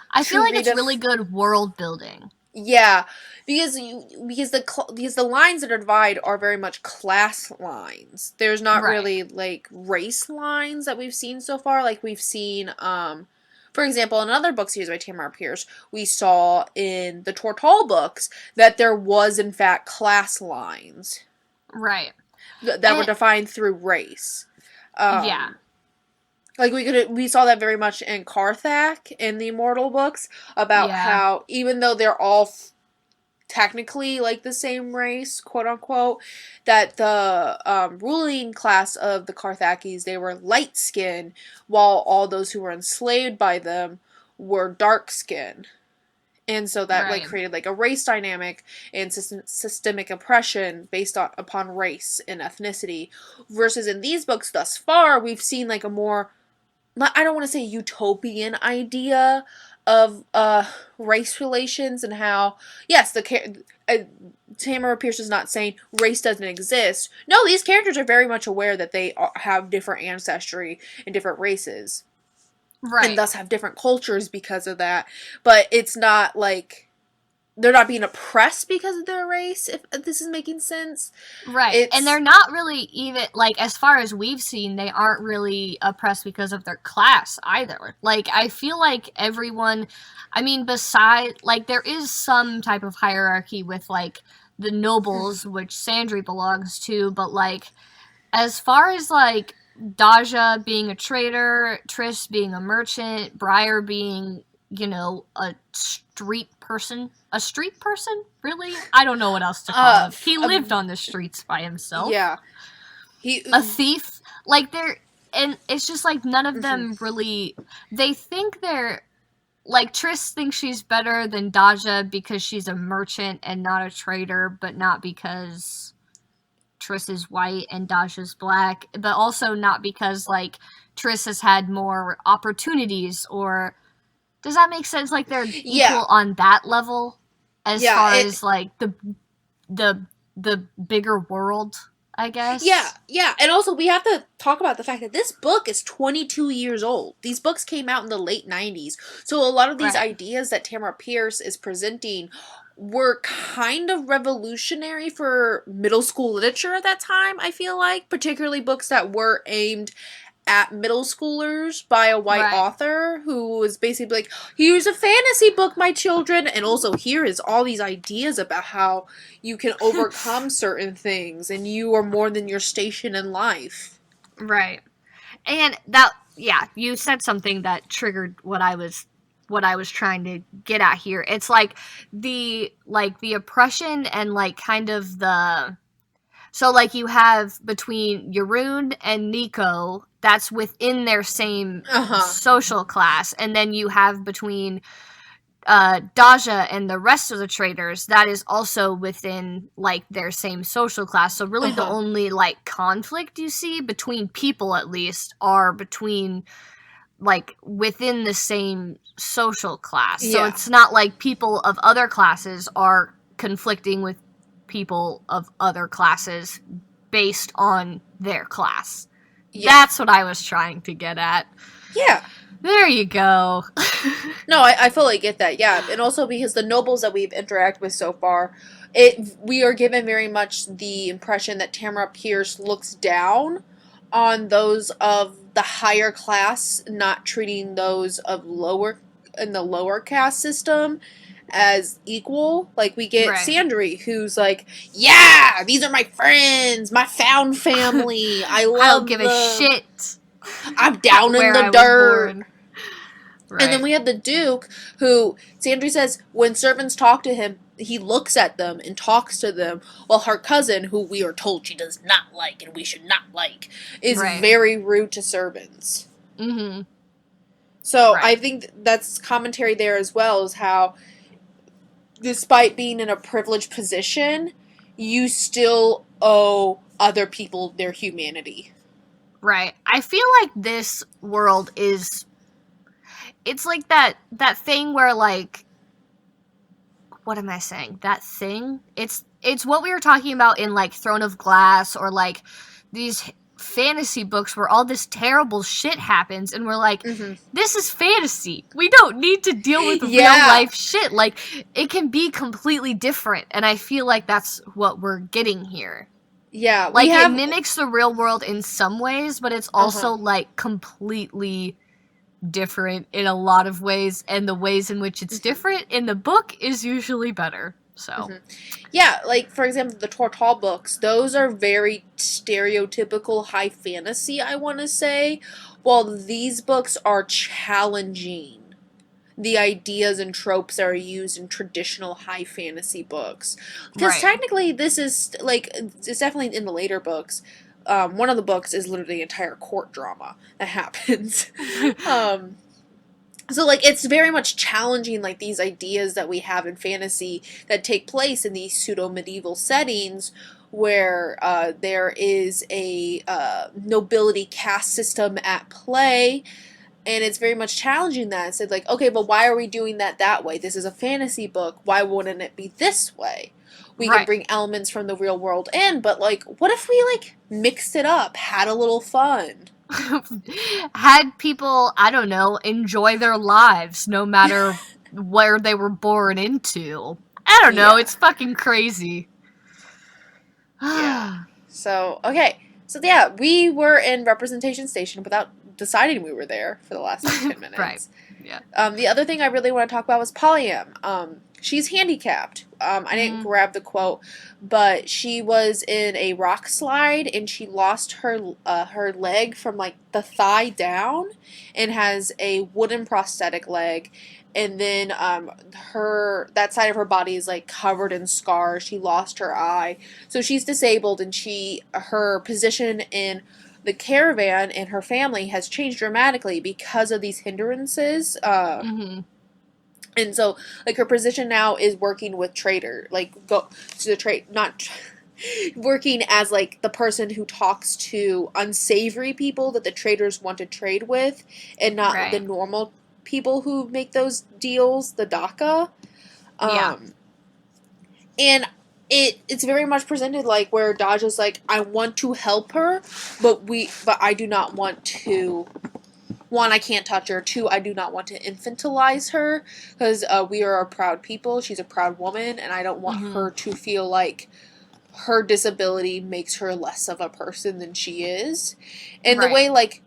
I feel like it's really good world building. Yeah, because the lines that are divided are very much class lines. There's not really like race lines that we've seen so far. Like we've seen, for example, in another book series by Tamora Pierce, we saw in the Tortall books that there was in fact class lines. Right. That were defined through race. Yeah. Like we saw that very much in Carthag in the Immortal books about how even though they're all technically like the same race, quote unquote, that the ruling class of the Carthagese, they were light skinned, while all those who were enslaved by them were dark skinned. And so that like created like a race dynamic and systemic oppression based upon race and ethnicity. Versus in these books thus far, we've seen like a more, I don't want to say utopian idea of race relations and how, yes, Tamora Pierce is not saying race doesn't exist. No, these characters are very much aware that they have different ancestry and different races. Right. And thus have different cultures because of that. But it's not like they're not being oppressed because of their race, if this is making sense. Right. And they're not really even, like, as far as we've seen, they aren't really oppressed because of their class either. Like, I feel like everyone, I mean, besides, like, there is some type of hierarchy with, like, the nobles, which Sandry belongs to, but, like, as far as, like, Daja being a trader, Triss being a merchant, Briar being, you know, a street person? Really? I don't know what else to call him. He lived on the streets by himself. Yeah. A thief. Like, and it's just like none of them really, they think they're, like, Triss thinks she's better than Daja because she's a merchant and not a trader, but not because Triss is white and Daja's black, but also not because, like, Triss has had more opportunities, or does that make sense? Like, they're equal on that level as far as, like, the bigger world, I guess. Yeah, and also we have to talk about the fact that this book is 22 years old. These books came out in the late 90s, so a lot of these ideas that Tamora Pierce is presenting were kind of revolutionary for middle school literature at that time, I feel like. Particularly books that were aimed at middle schoolers by a white author who was basically like, here's a fantasy book, my children, and also here is all these ideas about how you can overcome certain things and you are more than your station in life. Right. And that, yeah, you said something that triggered what I was trying to get at here. It's like the oppression and like kind of the, so like you have between Jeroen and Nico, that's within their same social class, and then you have between Daja and the rest of the traders, that is also within like their same social class. So really the only like conflict you see between people, at least, are between like within the same social class. So it's not like people of other classes are conflicting with people of other classes based on their class. That's what I was trying to get at. Yeah. There you go. No, I fully get that, yeah. And also because the nobles that we've interacted with so far, we are given very much the impression that Tamora Pierce looks down on those of the higher class, not treating those of in the lower caste system as equal. Like, we get Sandry, who's like, yeah, these are my friends, my found family, I love don't give a shit. I'm down in the dirt. Right. And then we have the Duke, who Sandry says when servants talk to him, he looks at them and talks to them, while her cousin, who we are told she does not like and we should not like, is very rude to servants. Mm-hmm. So I think that's commentary there as well, is how, despite being in a privileged position, you still owe other people their humanity. Right. I feel like this world is... It's like that thing where, like... What am I saying? That thing? It's what we were talking about in, like, Throne of Glass, or, like, these fantasy books where all this terrible shit happens, and we're like, this is fantasy. We don't need to deal with real-life shit. Like, it can be completely different, and I feel like that's what we're getting here. Yeah. Like, it mimics the real world in some ways, but it's also, like, completely different in a lot of ways, and the ways in which it's different in the book is usually better. So yeah, like, for example, the Tortall books, those are very stereotypical high fantasy, I want to say, while these books are challenging the ideas and tropes that are used in traditional high fantasy books. Because technically this is, like, it's definitely in the later books. One of the books is literally the entire court drama that happens. So, like, it's very much challenging, like, these ideas that we have in fantasy that take place in these pseudo-medieval settings where there is a nobility caste system at play, and it's very much challenging that. It's like, okay, but why are we doing that way? This is a fantasy book. Why wouldn't it be this way? We can bring elements from the real world in, but, like, what if we, like, mixed it up, had a little fun? Had people, I don't know, enjoy their lives no matter where they were born into. I don't know, it's fucking crazy. So, okay. So, yeah, we were in Representation Station without deciding we were there for the last 10 minutes. The other thing I really want to talk about was Polyam. She's handicapped. I didn't grab the quote, but she was in a rock slide and she lost her leg from, like, the thigh down, and has a wooden prosthetic leg. And then that side of her body is, like, covered in scars. She lost her eye, so she's disabled, and her position in the caravan and her family has changed dramatically because of these hindrances. And so, like, her position now is working with working as, like, the person who talks to unsavory people that the traders want to trade with, and not the normal people who make those deals, the Daja. And it's very much presented, like, where Daja's like, I want to help her, but I do not want to. One, I can't touch her. Two, I do not want to infantilize her, because we are a proud people. She's a proud woman, and I don't want her to feel like her disability makes her less of a person than she is. And the way, like,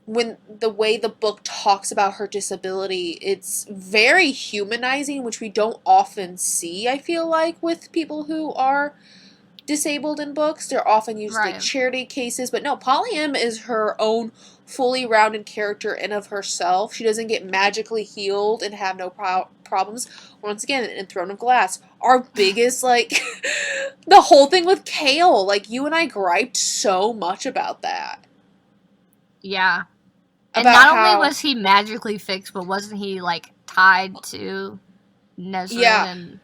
the way the book talks about her disability, it's very humanizing, which we don't often see, I feel like, with people who are disabled in books. They're often used like charity cases, but no, Polyam is her own fully rounded character in of herself. She doesn't get magically healed and have no problems. Once again, in Throne of Glass, our biggest, like, the whole thing with Kale, like, you and I griped so much about that. Yeah. And not only was he magically fixed, but wasn't he, like, tied to Nesrin?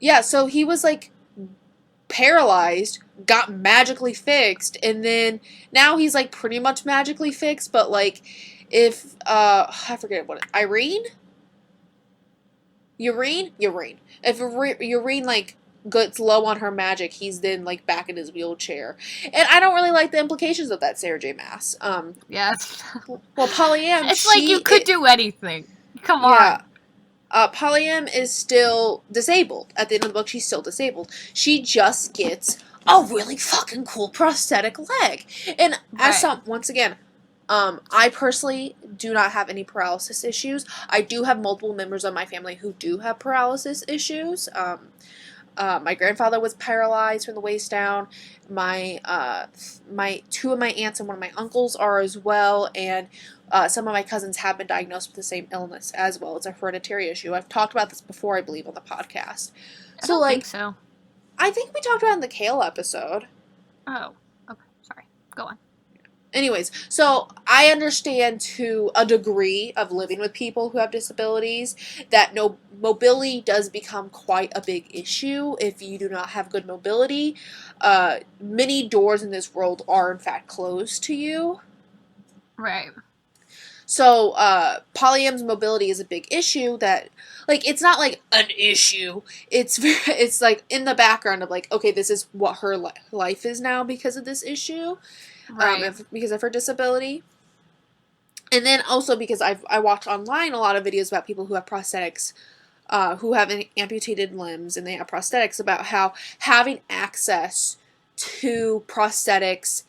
Yeah, so he was, like, paralyzed, got magically fixed, and then now he's, like, pretty much magically fixed, but, like, if, I forget what, Irene? If Irene, like, gets low on her magic, he's then, like, back in his wheelchair. And I don't really like the implications of that, Sarah J. Maas. Yeah. Well, Polyam, it's like you could do anything. Come on. Yeah. Polyam is still disabled. At the end of the book, she's still disabled. She just gets a really fucking cool prosthetic leg. And as once again, I personally do not have any paralysis issues. I do have multiple members of my family who do have paralysis issues. My grandfather was paralyzed from the waist down. My two of my aunts and one of my uncles are as well, and some of my cousins have been diagnosed with the same illness as well. It's a hereditary issue. I've talked about this before, I believe, on the podcast. I don't think so. I think we talked about it in the Kale episode. Oh, okay. Sorry. Go on. Anyways, so I understand to a degree of living with people who have disabilities that mobility does become quite a big issue if you do not have good mobility. Many doors in this world are in fact closed to you. Right. So, Polyam's mobility is a big issue that, like, it's not, like, an issue. It's like, in the background of, like, okay, this is what her life is now because of this issue. Right. Because of her disability. And then also because I watched online a lot of videos about people who have prosthetics, who have amputated limbs, and they have prosthetics, about how having access to prosthetics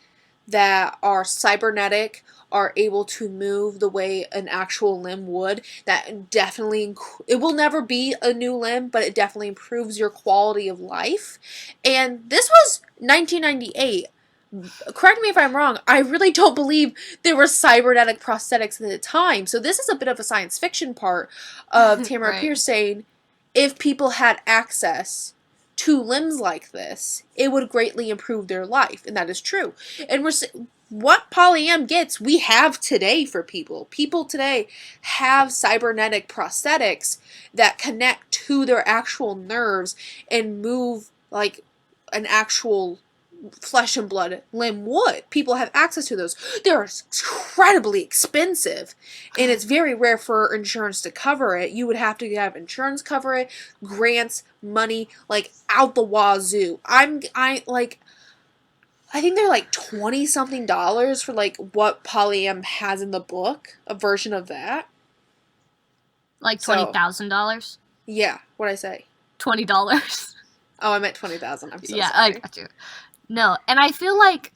that are cybernetic, are able to move the way an actual limb would, that definitely, it will never be a new limb, but it definitely improves your quality of life. And this was 1998. Correct me if I'm wrong, I really don't believe there were cybernetic prosthetics at the time. So this is a bit of a science fiction part of Tamora Pierce saying, if people had access to limbs like this, it would greatly improve their life. And that is true. And what Polyam gets, we have today for people. People today have cybernetic prosthetics that connect to their actual nerves and move like an actual flesh and blood limb would. People have access to those. They're incredibly expensive, and it's very rare for insurance to cover it. You would have to have insurance cover it, grants, money, like out the wazoo. I think they're like $20-something for like what Polyam has in the book, a version of that. Like $20,000? Yeah, what'd I say? $20. Oh, I meant 20,000. I'm so sorry. Yeah, I got you. No, and I feel like,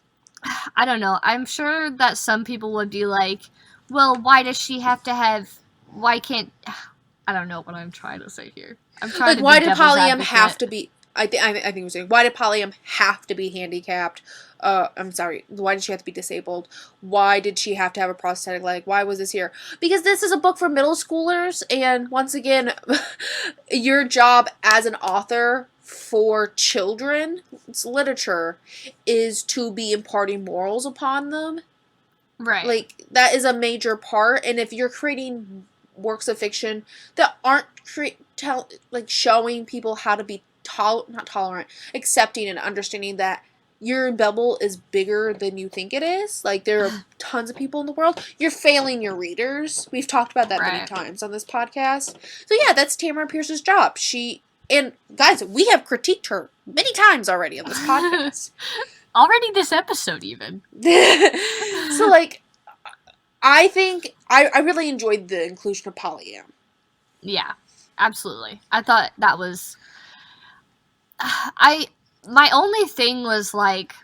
I don't know, I'm sure that some people would be like, well, why does she have to have, why can't, I don't know what I'm trying to say here. I'm trying to why did Polyam have to be, I think we're saying, why did Polyam have to be handicapped? I'm sorry, why did she have to be disabled? Why did she have to have a prosthetic leg? Why was this here? Because this is a book for middle schoolers, and once again, your job as an author for children, it's literature, is to be imparting morals upon them. Right. Like, that is a major part, and if you're creating works of fiction that aren't showing people how to be not tolerant, accepting and understanding that your bubble is bigger than you think it is. Like, there are tons of people in the world. You're failing your readers. We've talked about that many times on this podcast. So yeah, that's Tamora Pierce's job. And guys, we have critiqued her many times already on this podcast. Already this episode, even. So, like, I think I really enjoyed the inclusion of Polyam. Yeah, absolutely. I thought that was... My only thing was, like,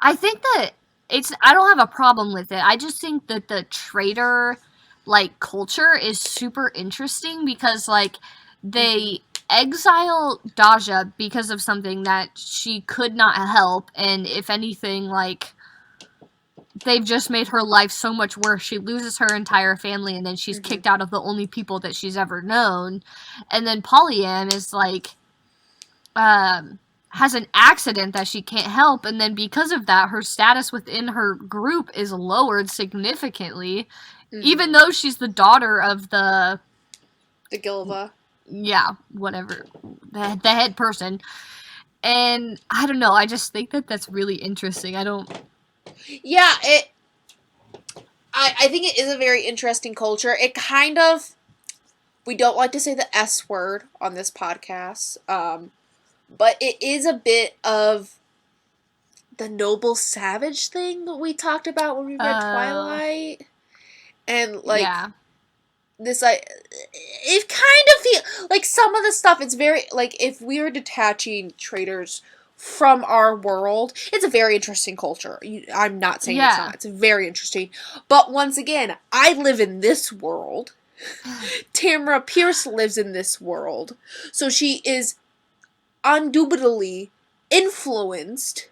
I think that I don't have a problem with it. I just think that the trader, like, culture is super interesting because, like, they exile Daja because of something that she could not help, and if anything, like, they've just made her life so much worse. She loses her entire family, and then she's kicked out of the only people that she's ever known. And then Polyam is, like, has an accident that she can't help, and then because of that, her status within her group is lowered significantly, even though she's the daughter of the Gilva. Yeah, whatever. The head person. And I don't know, I just think that that's really interesting. Yeah, I think it is a very interesting culture. It kind of, we don't like to say the S word on this podcast, but it is a bit of the noble savage thing that we talked about when we read Twilight. And, like, yeah. this, like, it kind of feel like some of the stuff, it's very, like, if we were detaching traders from our world, it's a very interesting culture. I'm not saying it's not. It's very interesting. But once again, I live in this world. Tamora Pierce lives in this world. So she is undoubtedly influenced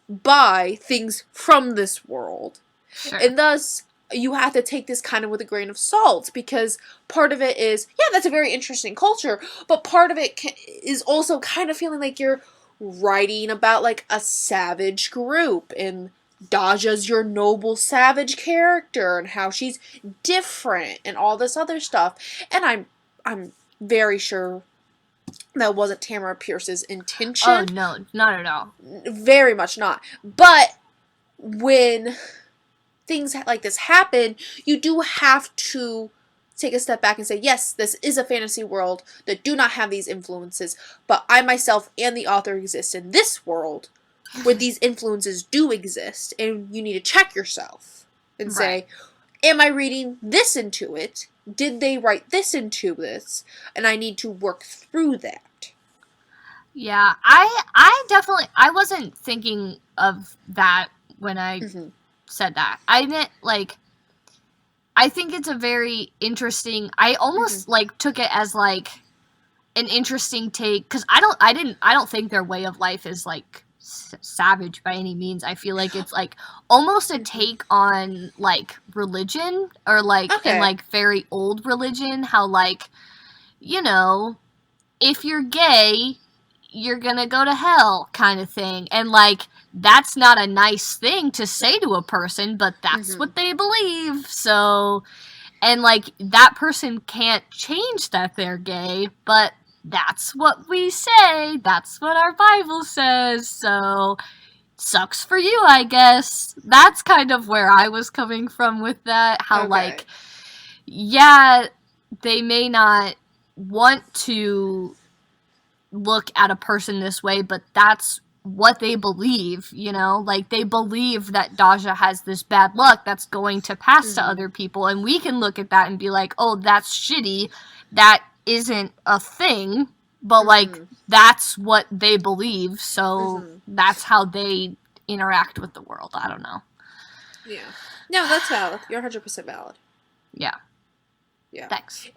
by things from this world. Sure. And thus, you have to take this kind of with a grain of salt, because part of it is, yeah, that's a very interesting culture, but part of it is also kind of feeling like you're writing about, like, a savage group, and Daja's your noble savage character, and how she's different, and all this other stuff. And I'm very sure that wasn't Tamora Pierce's intention. Oh, no, not at all. Very much not. But when things like this happen, you do have to take a step back and say, yes, this is a fantasy world that do not have these influences, but I myself and the author exist in this world where these influences do exist, and you need to check yourself and say, am I reading this into it? Did they write this into this? And I need to work through that. Yeah, I definitely, I wasn't thinking of that when I said that. I meant, like, I think it's a very interesting, I almost, like, took it as, like, an interesting take, because I don't think their way of life is, like, savage by any means. I feel like it's, like, almost a take on, like, religion, or, like, and, like, very old religion, how, like, you know, if you're gay, you're gonna go to hell, kind of thing. And, like, that's not a nice thing to say to a person, but that's what they believe. So, and, like, that person can't change that they're gay, but that's what we say. That's what our Bible says. So, sucks for you, I guess. That's kind of where I was coming from with that. How, like, yeah, they may not want to look at a person this way, but that's what they believe, you know? Like, they believe that Daja has this bad luck that's going to pass to other people, and we can look at that and be like, oh, that's shitty, that isn't a thing, but, like, that's what they believe, so that's how they interact with the world. I don't know. Yeah. No, that's valid. You're 100% valid. Yeah. Yeah. Thanks.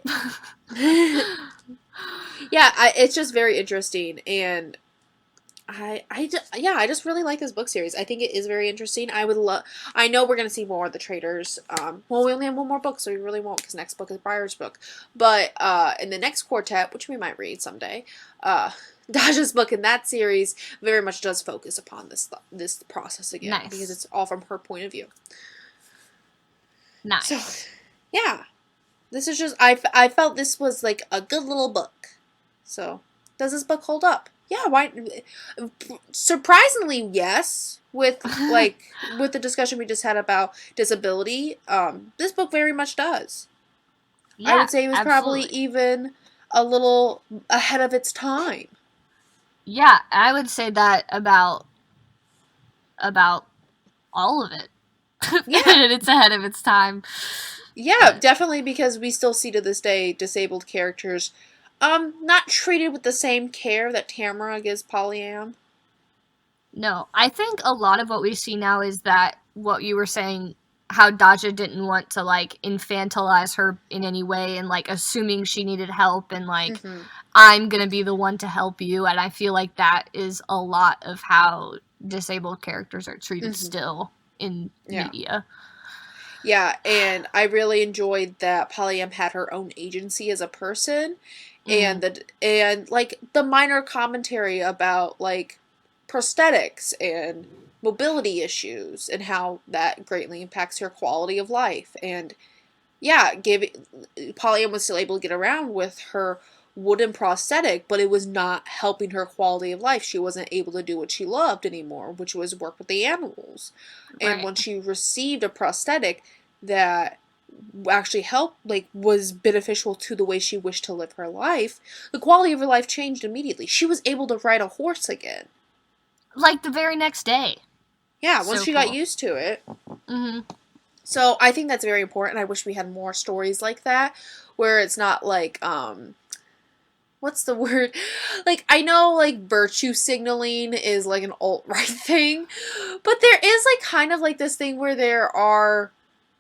Yeah, it's just very interesting, and I just really like this book series. I think it is very interesting. I know we're going to see more of the traders. Well, we only have one more book, so we really won't, because next book is Briar's book. But in the next quartet, which we might read someday, Daja's book in that series very much does focus upon this process again, because it's all from her point of view. Nice. So, yeah. This is just, I felt this was, like, a good little book. So, does this book hold up? Yeah, why? Surprisingly, yes. With, like, with the discussion we just had about disability, this book very much does. Yeah, I would say it was probably even a little ahead of its time. Yeah, I would say that about all of it. Yeah. It's ahead of its time. Yeah, definitely, because we still see to this day disabled characters not treated with the same care that Tamora gives Polyam. No, I think a lot of what we see now is that what you were saying how Daja didn't want to, like, infantilize her in any way and, like, assuming she needed help and, like, I'm gonna be the one to help you. And I feel like that is a lot of how disabled characters are treated still in media. Yeah, and I really enjoyed that Polly-Am had her own agency as a person, and like the minor commentary about like prosthetics and mobility issues and how that greatly impacts her quality of life. And yeah, Polly-Am was still able to get around with her wooden prosthetic, but it was not helping her quality of life. She wasn't able to do what she loved anymore, which was work with the animals. And when she received a prosthetic that actually helped, like, was beneficial to the way she wished to live her life, the quality of her life changed immediately. She was able to ride a horse again. Like, the very next day. Yeah, once she got used to it. So I think that's very important. I wish we had more stories like that, where it's not like, what's the word? Like, I know, like, virtue signaling is, like, an alt-right thing, but there is, like, kind of, like, this thing where there are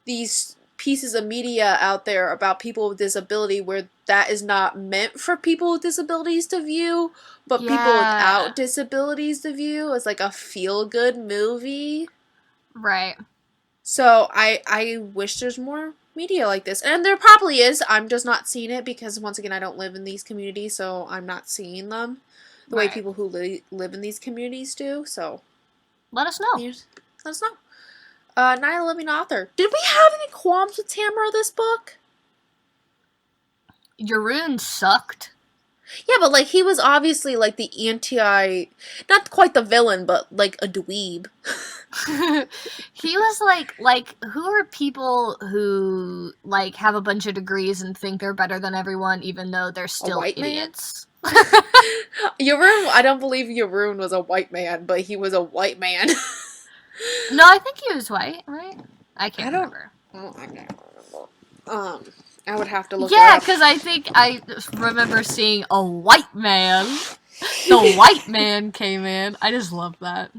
these pieces of media out there about people with disability where that is not meant for people with disabilities to view, but people without disabilities to view as, like, a feel-good movie. Right. So I wish there's more media like this. And there probably is. I'm just not seeing it because, once again, I don't live in these communities, so I'm not seeing them the way people who live in these communities do. So let us know. Let us know. Night of the Living Author. Did we have any qualms with Tamora this book? Jeroen sucked. Yeah, but, like, he was obviously, like, the not quite the villain, but, like, a dweeb. He was like, who are people who, like, have a bunch of degrees and think they're better than everyone, even though they're still idiots? Jeroen, I don't believe Jeroen was a white man, but he was a white man. No, I think he was white, right? I can't remember. I would have to look Yeah, because I think I remember seeing a white man. The white man came in. I just love that.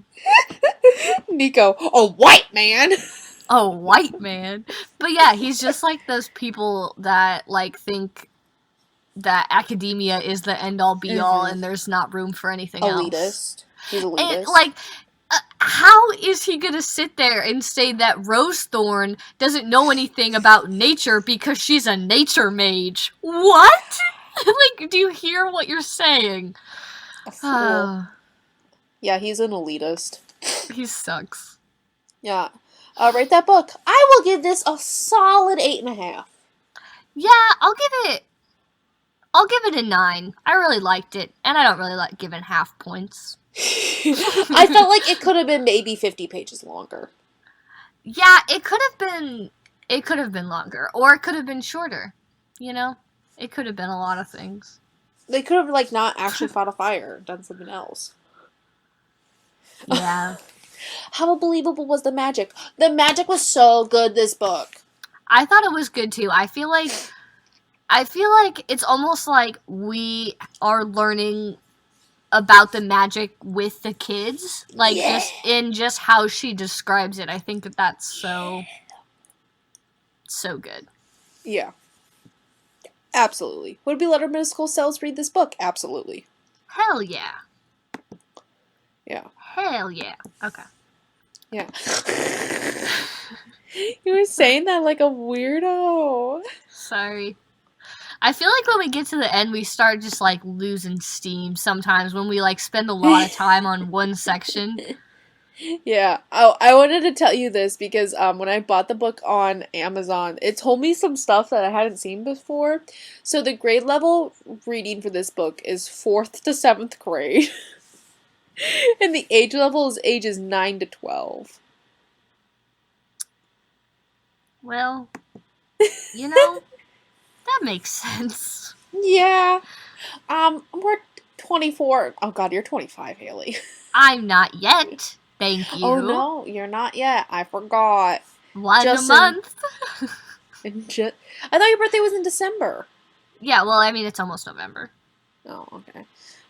Nico, a white man! A white man. But yeah, he's just like those people that, like, think that academia is the end-all be-all and there's not room for anything else. He's elitist. And, like, how is he gonna sit there and say that Rosethorn doesn't know anything about nature because she's a nature mage? What? Like, do you hear what you're saying? Yeah, he's an elitist. He sucks. Yeah. Rate that book. I will give this a solid 8.5. Yeah, I'll give it a 9. I really liked it, and I don't really like giving half points. I felt like it could have been maybe 50 pages longer. Yeah, it could have been longer, or it could have been shorter. You know? It could have been a lot of things. They could have, like, not actually fought a fire, done something else. Yeah. How believable was the magic? The magic was so good this book. I thought it was good too. I feel like it's almost like we are learning about the magic with the kids, like just how she describes it. I think that's so good. Yeah, absolutely. Would we let our middle school selves read this book? Absolutely. Hell yeah. Yeah. Hell yeah. Okay. Yeah. You were saying that like a weirdo. Sorry. I feel like when we get to the end, we start just, like, losing steam sometimes when we, like, spend a lot of time on one section. Yeah. Oh, I wanted to tell you this because when I bought the book on Amazon, it told me some stuff that I hadn't seen before. So the grade level reading for this book is 4th to 7th grade. And the age level is ages 9 to 12. Well, you know... That makes sense. Yeah. We're 24. Oh god, you're 25, Haley. I'm not yet. Thank you. Oh no, you're not yet. I forgot. One a month. I thought your birthday was in December. Yeah, well, I mean, it's almost November. Oh, okay.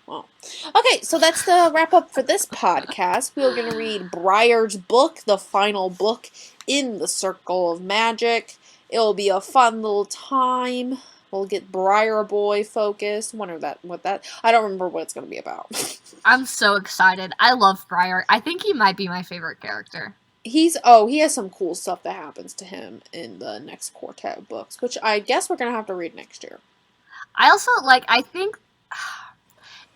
Well, okay, so that's the wrap up for this podcast. We are going to read Briar's book, the final book in the Circle of Magic. It'll be a fun little time. We'll get Briar Boy focused. Wonder what that. I don't remember what it's going to be about. I'm so excited. I love Briar. I think he might be my favorite character. He has some cool stuff that happens to him in the next quartet of books, which I guess we're going to have to read next year. I also, I think,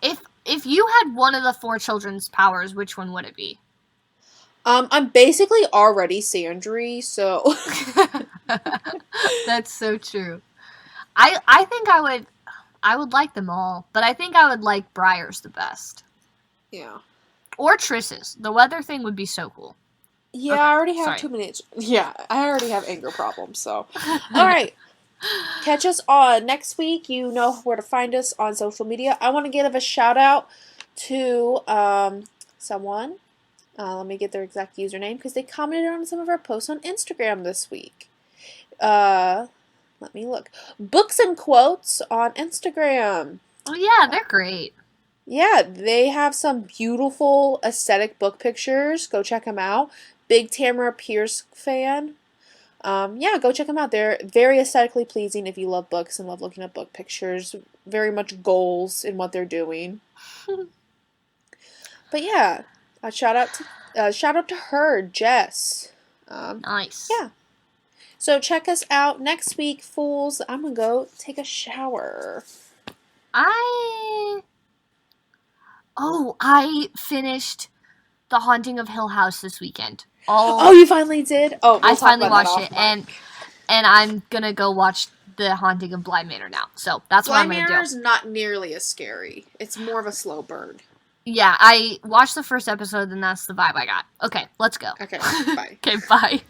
if you had one of the 4 children's powers, which one would it be? I'm basically already Sandry, so... That's so true. I think I would like them all, but I think I would like Briar's the best. Yeah. Or Triss's. The weather thing would be so cool. Yeah, okay, I already have sorry. too many... Yeah, I already have anger problems, so... Alright. Catch us on next week. You know where to find us on social media. I want to give a shout out to someone. Let me get their exact username because they commented on some of our posts on Instagram this week. Let me look. Books and Quotes on Instagram. Oh yeah, they're great. Yeah, they have some beautiful aesthetic book pictures. Go check them out. Big Tamora Pierce fan. Yeah, go check them out. They're very aesthetically pleasing if you love books and love looking at book pictures. Very much goals in what they're doing. But yeah, a shout out to her, Jess. Nice. Yeah. So check us out next week, fools. I'm gonna go take a shower. I finished The Haunting of Hill House this weekend. Oh, you finally did? Oh, I finally watched it, and I'm gonna go watch The Haunting of Bly Manor now. So that's what I'm gonna do. Bly Manor's not nearly as scary. It's more of a slow burn. Yeah, I watched the first episode, and that's the vibe I got. Okay, let's go. Okay, bye. Okay, bye.